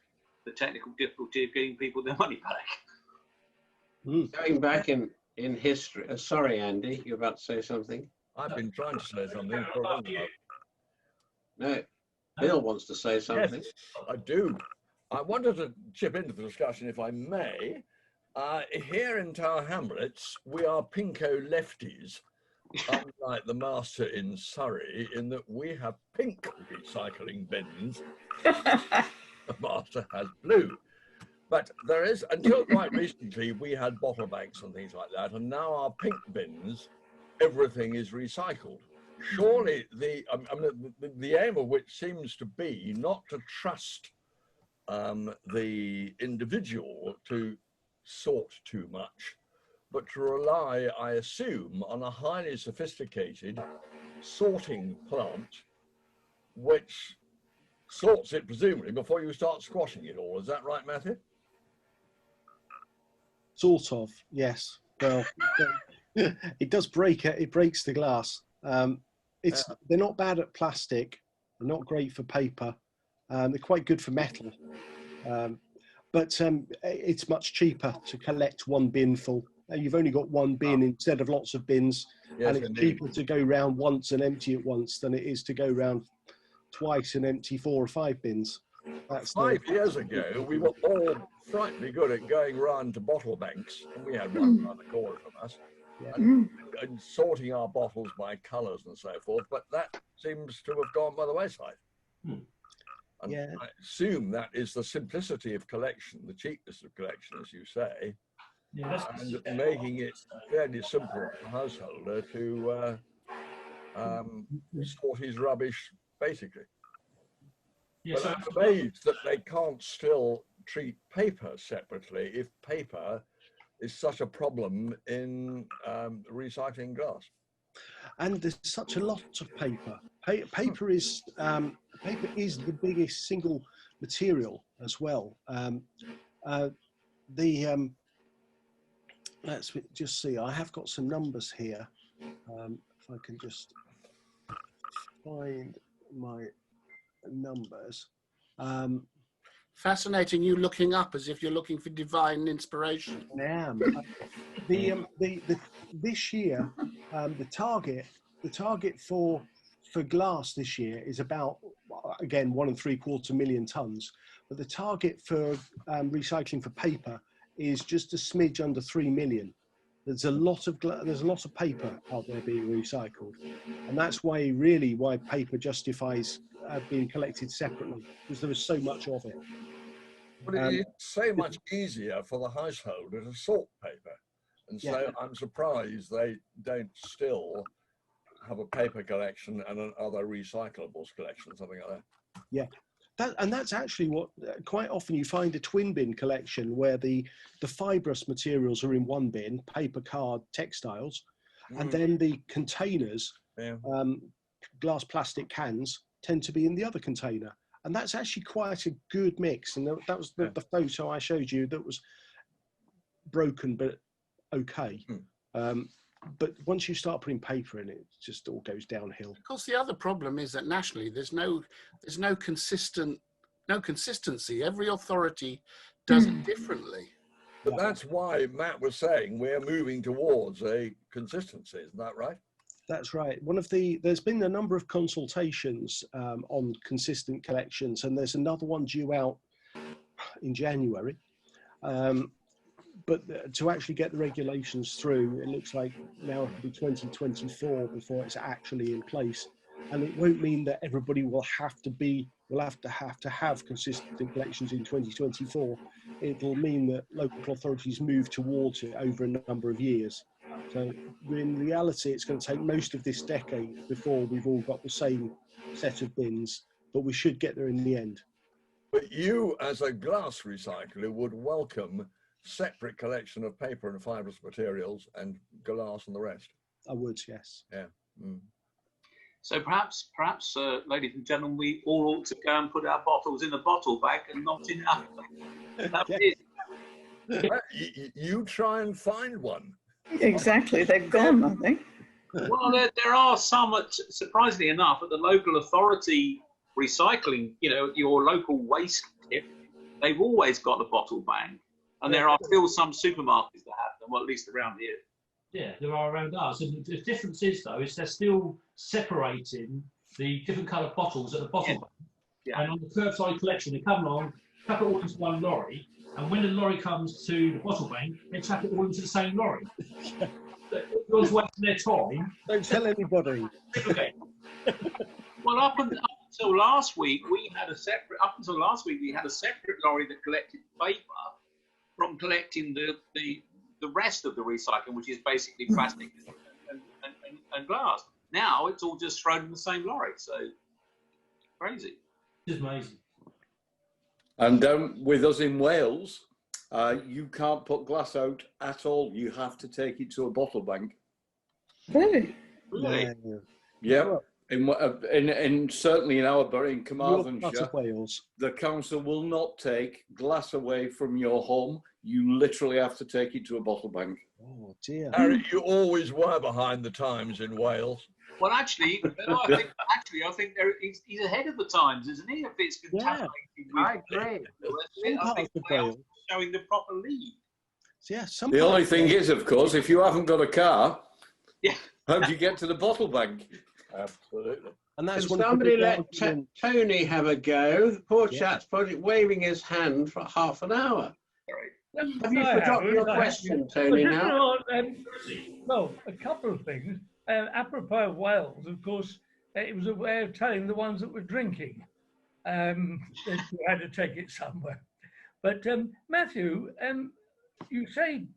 technical difficulty of getting people their money back. Going back in history, sorry, Andy, you're about to say something? I've been trying to say something for a long time. No, Bill wants to say something. Yes, I do. I wanted to chip into the discussion, if I may. Here in Tower Hamlets, we are pinko lefties, unlike the master in Surrey, in that we have pink recycling bins. The master has blue. But there is, until quite recently, we had bottle banks and things like that, and now our pink bins, everything is recycled. Surely the aim of which seems to be not to trust the individual to sort too much, but to rely, I assume, on a highly sophisticated sorting plant, which sorts it presumably before you start squashing it all. Is that right, Matthew? Sort of, yes. Well, it does break it. It breaks the glass. They're not bad at plastic. They're not great for paper. They're quite good for metal. But it's much cheaper to collect one bin full. You've only got one bin instead of lots of bins. Yes, and it's indeed. cheaper to go round once and empty it once than it is to go round twice and empty 4 or 5 bins. That's 5 years ago, we were all frightfully good at going round to bottle banks, and we had one around the corner from us, and sorting our bottles by colours and so forth, but that seems to have gone by the wayside. And I assume that is the simplicity of collection, the cheapness of collection, as you say, and making it fairly simple for the householder to sort his rubbish, basically. But I'm amazed that they can't still treat paper separately if paper is such a problem in recycling glass. And there's such a lot of paper. Paper is the biggest single material as well. Let's just see. I have got some numbers here. If I can just find my numbers. Fascinating, you looking up as if you're looking for divine inspiration. I am. This year, the target for glass this year is about, again, 1 3/4 million tons, but the target for recycling for paper is just a smidge under 3 million. There's a lot of paper out there being recycled, and that's why paper justifies being collected separately, because there is so much of it. But it's so much easier for the householder to sort paper, and so I'm surprised they don't still have a paper collection and another recyclables collection, something like that. Yeah. That's actually what quite often you find a twin bin collection where the fibrous materials are in one bin, paper, card, textiles, and then the containers, glass, plastic cans, tend to be in the other container. And that's actually quite a good mix. And that was the photo I showed you that was broken, but okay. But once you start putting paper in, it just all goes downhill. Of course, the other problem is that nationally there's no consistency. Every authority does it differently. But that's why Matt was saying we're moving towards a consistency, isn't that right? That's right. There's been a number of consultations on consistent collections, and there's another one due out in January. But to actually get the regulations through, it looks like now it'll be 2024 before it's actually in place. And it won't mean that everybody will have to have consistent collections in 2024. It'll mean that local authorities move towards it over a number of years. So in reality, it's going to take most of this decade before we've all got the same set of bins, but we should get there in the end. But you, as a glass recycler, would welcome separate collection of paper and fibrous materials and glass and the rest. I would, yes. Yeah. So perhaps, ladies and gentlemen, we all ought to go and put our bottles in a bottle bag and not in You try and find one. Exactly, they've gone, I think. Well, there are some, surprisingly enough, at the local authority recycling, your local waste tip, they've always got a bottle bank. And there are still some supermarkets that have them, well, at least around here. Yeah, there are around us. And the difference is, though, is they're still separating the different coloured bottles at the bottom. Yeah. And on the curbside collection, they come along, chuck it all into one lorry, and when the lorry comes to the bottle bank, they chuck it all into the same lorry. Everyone's wasting their time. Don't tell anybody. Okay. Well, up until last week, we had a separate lorry that collected paper from collecting the rest of the recycling, which is basically plastic and glass. Now it's all just thrown in the same lorry, so crazy. It's amazing. And with us in Wales, you can't put glass out at all. You have to take it to a bottle bank. Really? Really? Yeah. In certainly in our borough in Carmarthenshire, Wales, the council will not take glass away from your home. You literally have to take it to a bottle bank. Oh dear! Harry, you always were behind the times in Wales. Well, actually, I think he's ahead of the times, isn't he? If it's contaminated, I agree. I think Wales is showing the proper lead. Yeah. The only thing is, of course, if you haven't got a car, how do you get to the bottle bank? Absolutely. And that's Can one somebody of the let arguments. Tony have a go? The poor Yeah. chap's waving his hand for half an hour. Have you forgotten your question, Tony, now? Well, a couple of things. Apropos of Wales, of course, it was a way of telling the ones that were drinking that you had to take it somewhere. But Matthew, you say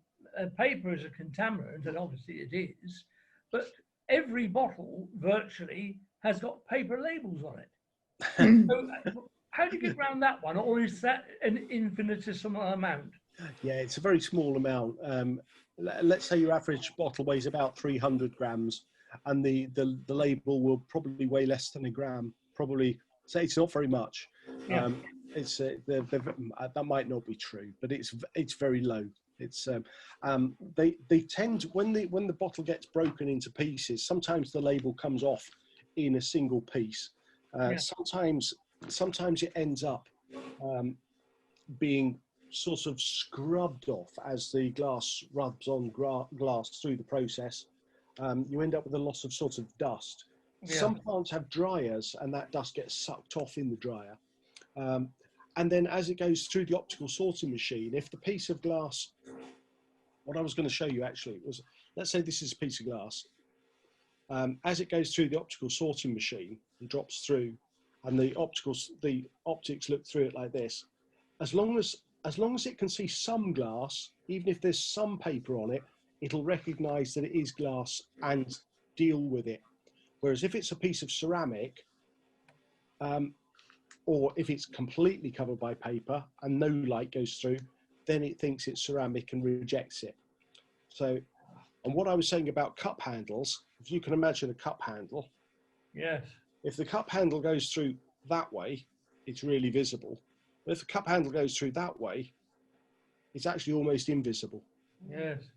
paper is a contaminant, and obviously it is, but every bottle virtually has got paper labels on it. So, how do you get around that one, or is that an infinitesimal amount? Yeah, it's a very small amount. Let's say your average bottle weighs about 300 grams, and the label will probably weigh less than a gram. Probably, say it's not very much. Yeah. It's that might not be true, but it's very low. It's they tend when the bottle gets broken into pieces. Sometimes the label comes off in a single piece. Sometimes it ends up being sort of scrubbed off as the glass rubs on glass through the process. You end up with a lot of sort of dust. Some plants have dryers, and that dust gets sucked off in the dryer. And then as it goes through the optical sorting machine, if the piece of glass, what I was going to show you actually was, let's say this is a piece of glass. As it goes through the optical sorting machine and drops through, and the optics look through it like this, as long as it can see some glass, even if there's some paper on it, it'll recognize that it is glass and deal with it. Whereas if it's a piece of ceramic, or if it's completely covered by paper and no light goes through, then it thinks it's ceramic and rejects it. So, and what I was saying about cup handles, if you can imagine a cup handle, yes, if the cup handle goes through that way, it's really visible. But if the cup handle goes through that way, it's actually almost invisible. Yes.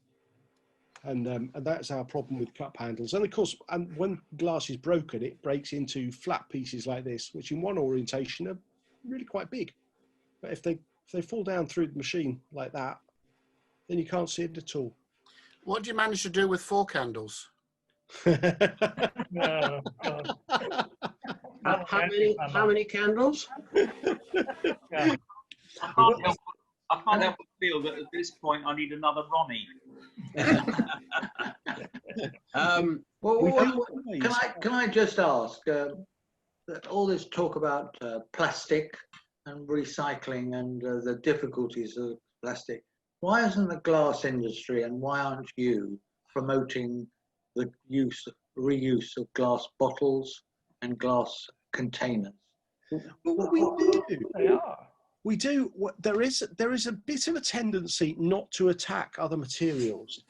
And that's our problem with cup handles. And of course, when glass is broken, it breaks into flat pieces like this, which in one orientation are really quite big. But if they fall down through the machine like that, then you can't see it at all. What do you manage to do with fork handles? No. How many candles? I can't help but feel that at this point I need another Ronnie. Can I just ask, that all this talk about plastic and recycling and the difficulties of plastic, why isn't the glass industry, and why aren't you promoting the reuse of glass bottles and glass containers? Well, we do. They are. We do. There is a bit of a tendency not to attack other materials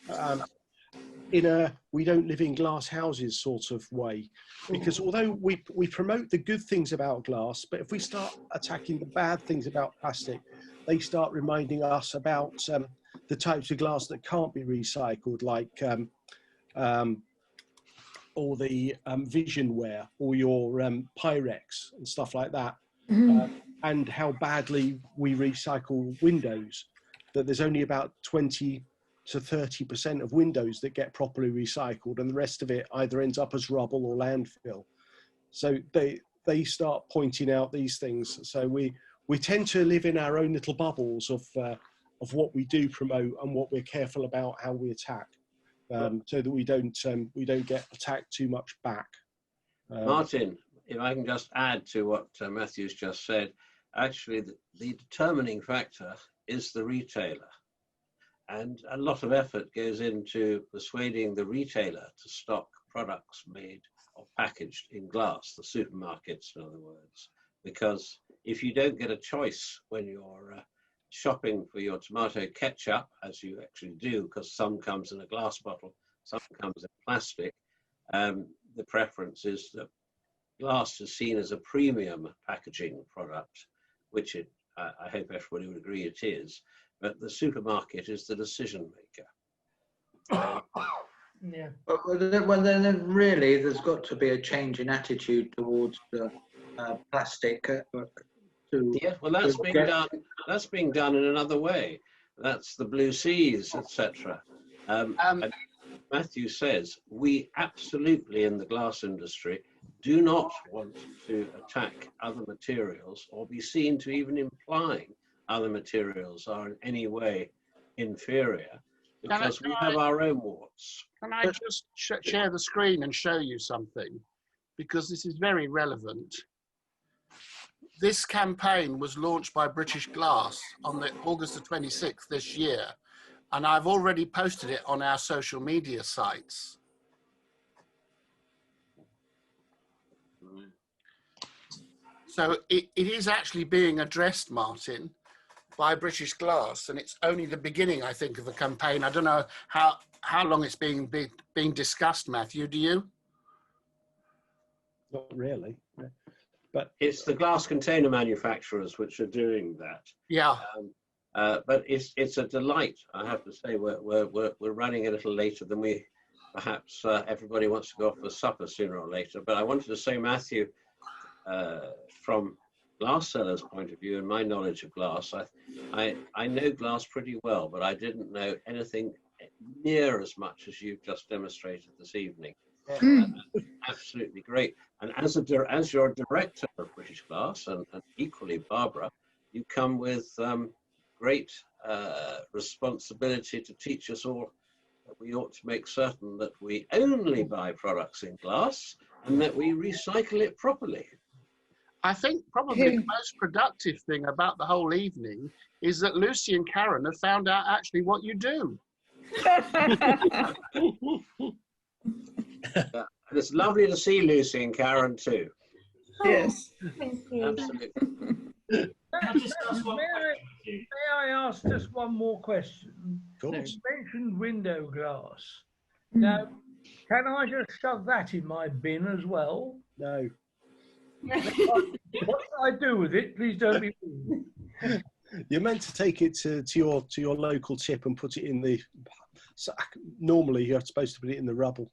in a we don't live in glass houses sort of way, because although we promote the good things about glass, but if we start attacking the bad things about plastic, they start reminding us about the types of glass that can't be recycled, like all the visionware or your Pyrex and stuff like that. And how badly we recycle windows, that there's only about 20 to 30% of windows that get properly recycled, and the rest of it either ends up as rubble or landfill. So they start pointing out these things. So we tend to live in our own little bubbles of what we do promote and what we're careful about how we attack, so that we don't get attacked too much back. Martin, if I can just add to what Matthew's just said, actually the determining factor is the retailer. And a lot of effort goes into persuading the retailer to stock products made or packaged in glass, the supermarkets, in other words. Because if you don't get a choice when you're shopping for your tomato ketchup, as you actually do, because some comes in a glass bottle, some comes in plastic, the preference is that glass is seen as a premium packaging product, which I hope everybody would agree it is, but the supermarket is the decision maker. Yeah. Well, then really there's got to be a change in attitude towards plastic. Yes, well, that's being done in another way. That's the blue seas, etc. Matthew says, we absolutely in the glass industry do not want to attack other materials or be seen to even implying other materials are in any way inferior, because we have our own warts. Can I just share the screen and show you something? Because this is very relevant. This campaign was launched by British Glass on August the 26th this year, and I've already posted it on our social media sites. So it is actually being addressed, Martin, by British Glass, and it's only the beginning, I think, of a campaign. I don't know how long it's being discussed, Matthew, do you? Not really, but it's the glass container manufacturers which are doing that. Yeah. But it's a delight, I have to say. We're running a little later than we perhaps everybody wants to go off for supper sooner or later. But I wanted to say, Matthew, from glass sellers' point of view and my knowledge of glass, I know glass pretty well, but I didn't know anything near as much as you've just demonstrated this evening. Absolutely great. And as you're a director of British Glass, and equally Barbara, you come with great responsibility to teach us all that we ought to make certain that we only buy products in glass and that we recycle it properly. I think probably the most productive thing about the whole evening is that Lucy and Karen have found out actually what you do. And it's lovely to see Lucy and Karen too. Yes. Thank you. Absolutely. May I ask just one more question? Of course. You mentioned window glass. Now, can I just shove that in my bin as well? No. What do I do with it? Please don't be rude. You're meant to take it to your local tip and put it in the. Normally, you're supposed to put it in the rubble.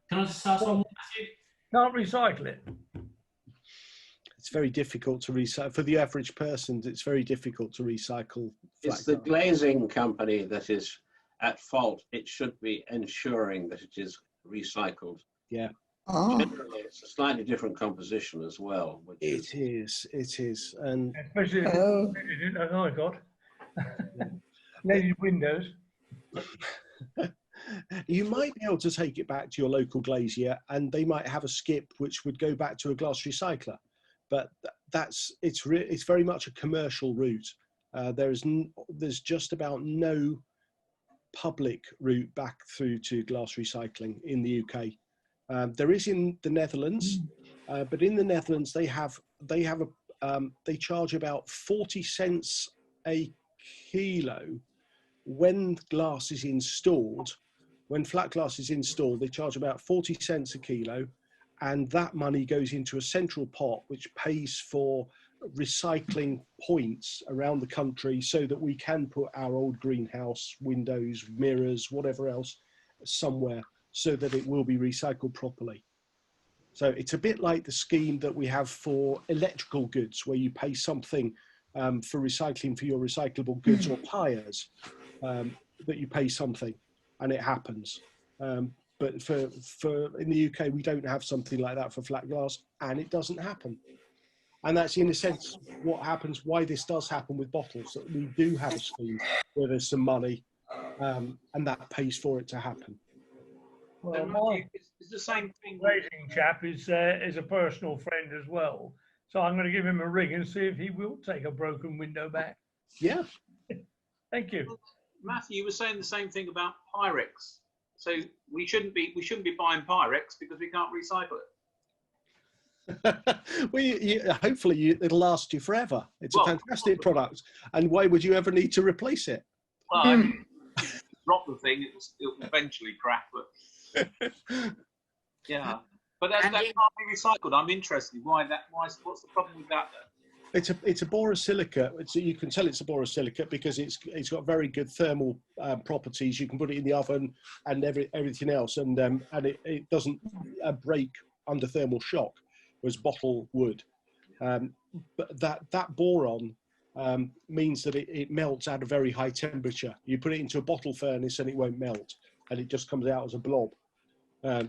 Can I just ask one more, Matthew? Can't recycle it. It's very difficult to recycle for the average person. It's very difficult to recycle. It's the glazing company that is at fault. It should be ensuring that it is recycled. Yeah. Oh. Generally, it's a slightly different composition as well. It is, and especially I got glazed windows. You might be able to take it back to your local glazier, and they might have a skip which would go back to a glass recycler. But it's very much a commercial route. There's just about no public route back through to glass recycling in the UK. There is in the Netherlands, but in the Netherlands they charge about 40 cents a kilo when glass is installed. When flat glass is installed, they charge about 40 cents a kilo, and that money goes into a central pot which pays for recycling points around the country so that we can put our old greenhouse, windows, mirrors, whatever else, somewhere so that it will be recycled properly. So it's a bit like the scheme that we have for electrical goods, where you pay something for recycling for your recyclable goods, or tyres, that you pay something and it happens. But for in the UK, we don't have something like that for flat glass, and it doesn't happen. And that's in a sense what happens, why this does happen with bottles, that we do have a scheme where there's some money and that pays for it to happen. Well, it's the same thing. Glazing chap is a personal friend as well, so I'm going to give him a ring and see if he will take a broken window back. Yeah. Thank you. Matthew, you were saying the same thing about Pyrex. So we shouldn't be buying Pyrex because we can't recycle it. Well, hopefully it'll last you forever. It's a fantastic product, and why would you ever need to replace it? Well, I mean, drop the thing, it'll eventually crack, but yeah. But that can't be recycled. I'm interested. What's the problem with that then? It's a borosilicate. You can tell it's a borosilicate because it's got very good thermal properties. You can put it in the oven and everything else, and it doesn't break under thermal shock, whereas bottle would. But that boron means that it melts at a very high temperature. You put it into a bottle furnace and it won't melt. and it just comes out as a blob.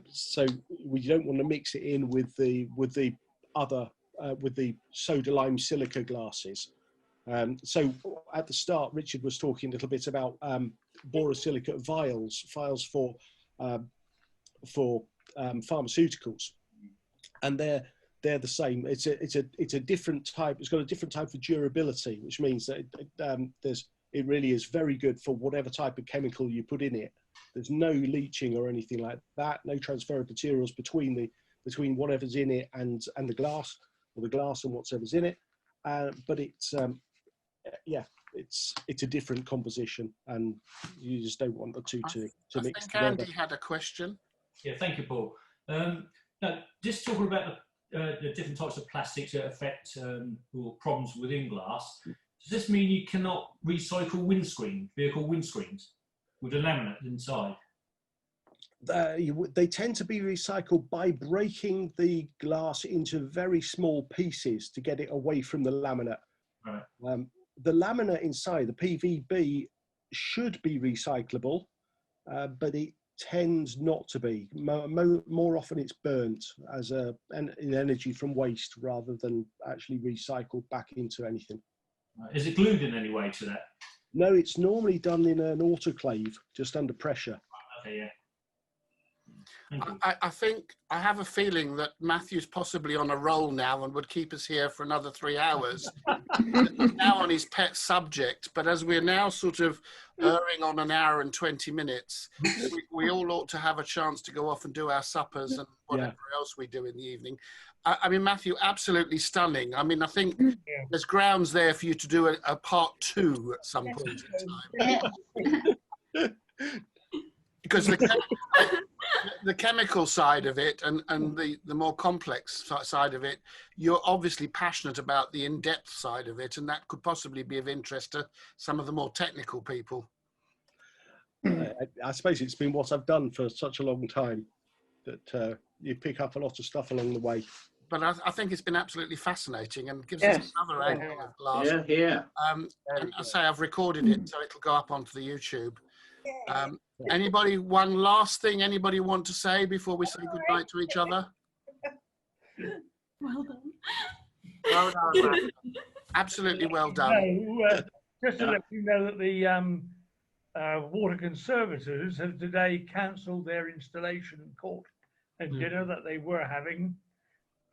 So we don't want to mix it in with the soda lime silica glasses. So at the start, Richard was talking a little bit about borosilicate vials for pharmaceuticals, and they're the same. It's a different type. It's got a different type of durability, which means that it really is very good for whatever type of chemical you put in it. There's no leaching or anything like that. No transfer of materials between whatever's in it and the glass, or the glass and whatever's in it. But it's it's a different composition, and you just don't want the two to mix together. Andy had a question. Yeah, thank you, Paul. Now, just talking about the different types of plastics that affect or problems within glass, does this mean you cannot recycle vehicle windscreens with a laminate inside? They tend to be recycled by breaking the glass into very small pieces to get it away from the laminate. Right. The laminate inside, the PVB, should be recyclable, but it tends not to be. More often it's burnt as an energy from waste rather than actually recycled back into anything. Is it glued in any way to that? No, it's normally done in an autoclave, just under pressure. Okay, yeah. I think, I have a feeling that Matthew's possibly on a roll now and would keep us here for another 3 hours. He's now on his pet subject, but as we're now sort of erring on an hour and 20 minutes, we all ought to have a chance to go off and do our suppers and whatever else we do in the evening. I mean, Matthew, absolutely stunning. I mean, I think there's grounds there for you to do a part 2 at some point in time. Because the chemical side of it and the more complex side of it, you're obviously passionate about the in-depth side of it, and that could possibly be of interest to some of the more technical people. I suppose it's been what I've done for such a long time that you pick up a lot of stuff along the way. But I think it's been absolutely fascinating and gives us another angle of glass. And I say I've recorded it, so it'll go up onto the YouTube. Anybody, one last thing anybody want to say before we say goodnight to each other? Well done. Well done, Matt. Absolutely well done. No, just to let you know that the water conservators have today cancelled their installation court and dinner that they were having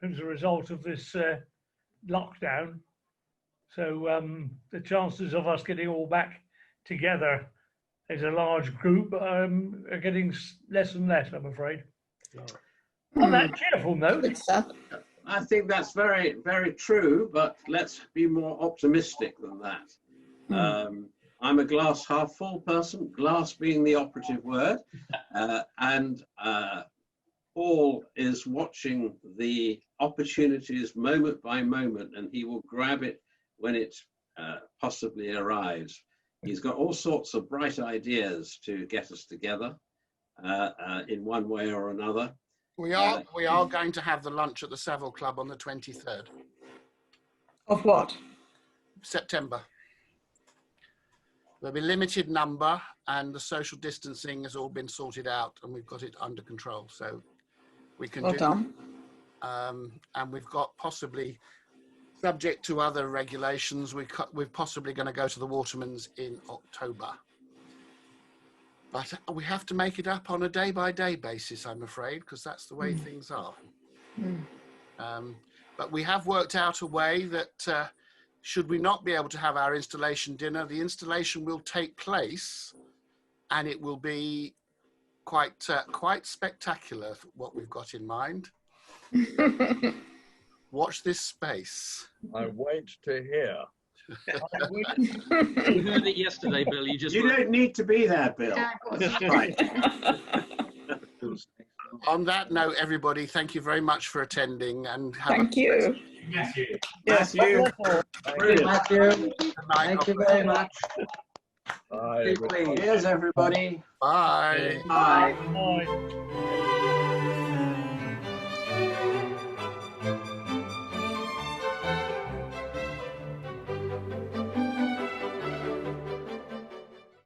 as a result of this lockdown. So the chances of us getting all back together as a large group are getting less and less, I'm afraid. On that cheerful note, I think that's very, very true, but let's be more optimistic than that. I'm a glass half full person, glass being the operative word, and Paul is watching the opportunities moment by moment, and he will grab it when it possibly arrives. He's got all sorts of bright ideas to get us together in one way or another. We are going to have the lunch at the Savile Club on the 23rd. Of what? September. There'll be limited number, and the social distancing has all been sorted out, and we've got it under control. So we can do. And we've got possibly, subject to other regulations, we're possibly going to go to the Watermans in October. But we have to make it up on a day-by-day basis, I'm afraid, because that's the way things are. But we have worked out a way that should we not be able to have our installation dinner, the installation will take place, and it will be quite spectacular, what we've got in mind. Watch this space. I wait to hear. You heard it yesterday, Bill. You don't need to be there, Bill. Right. On that note, everybody, thank you very much for attending, and thank you. Matthew. Matthew. Matthew. Thank you very much. Bye. Cheers, everybody. Bye. Bye. Bye.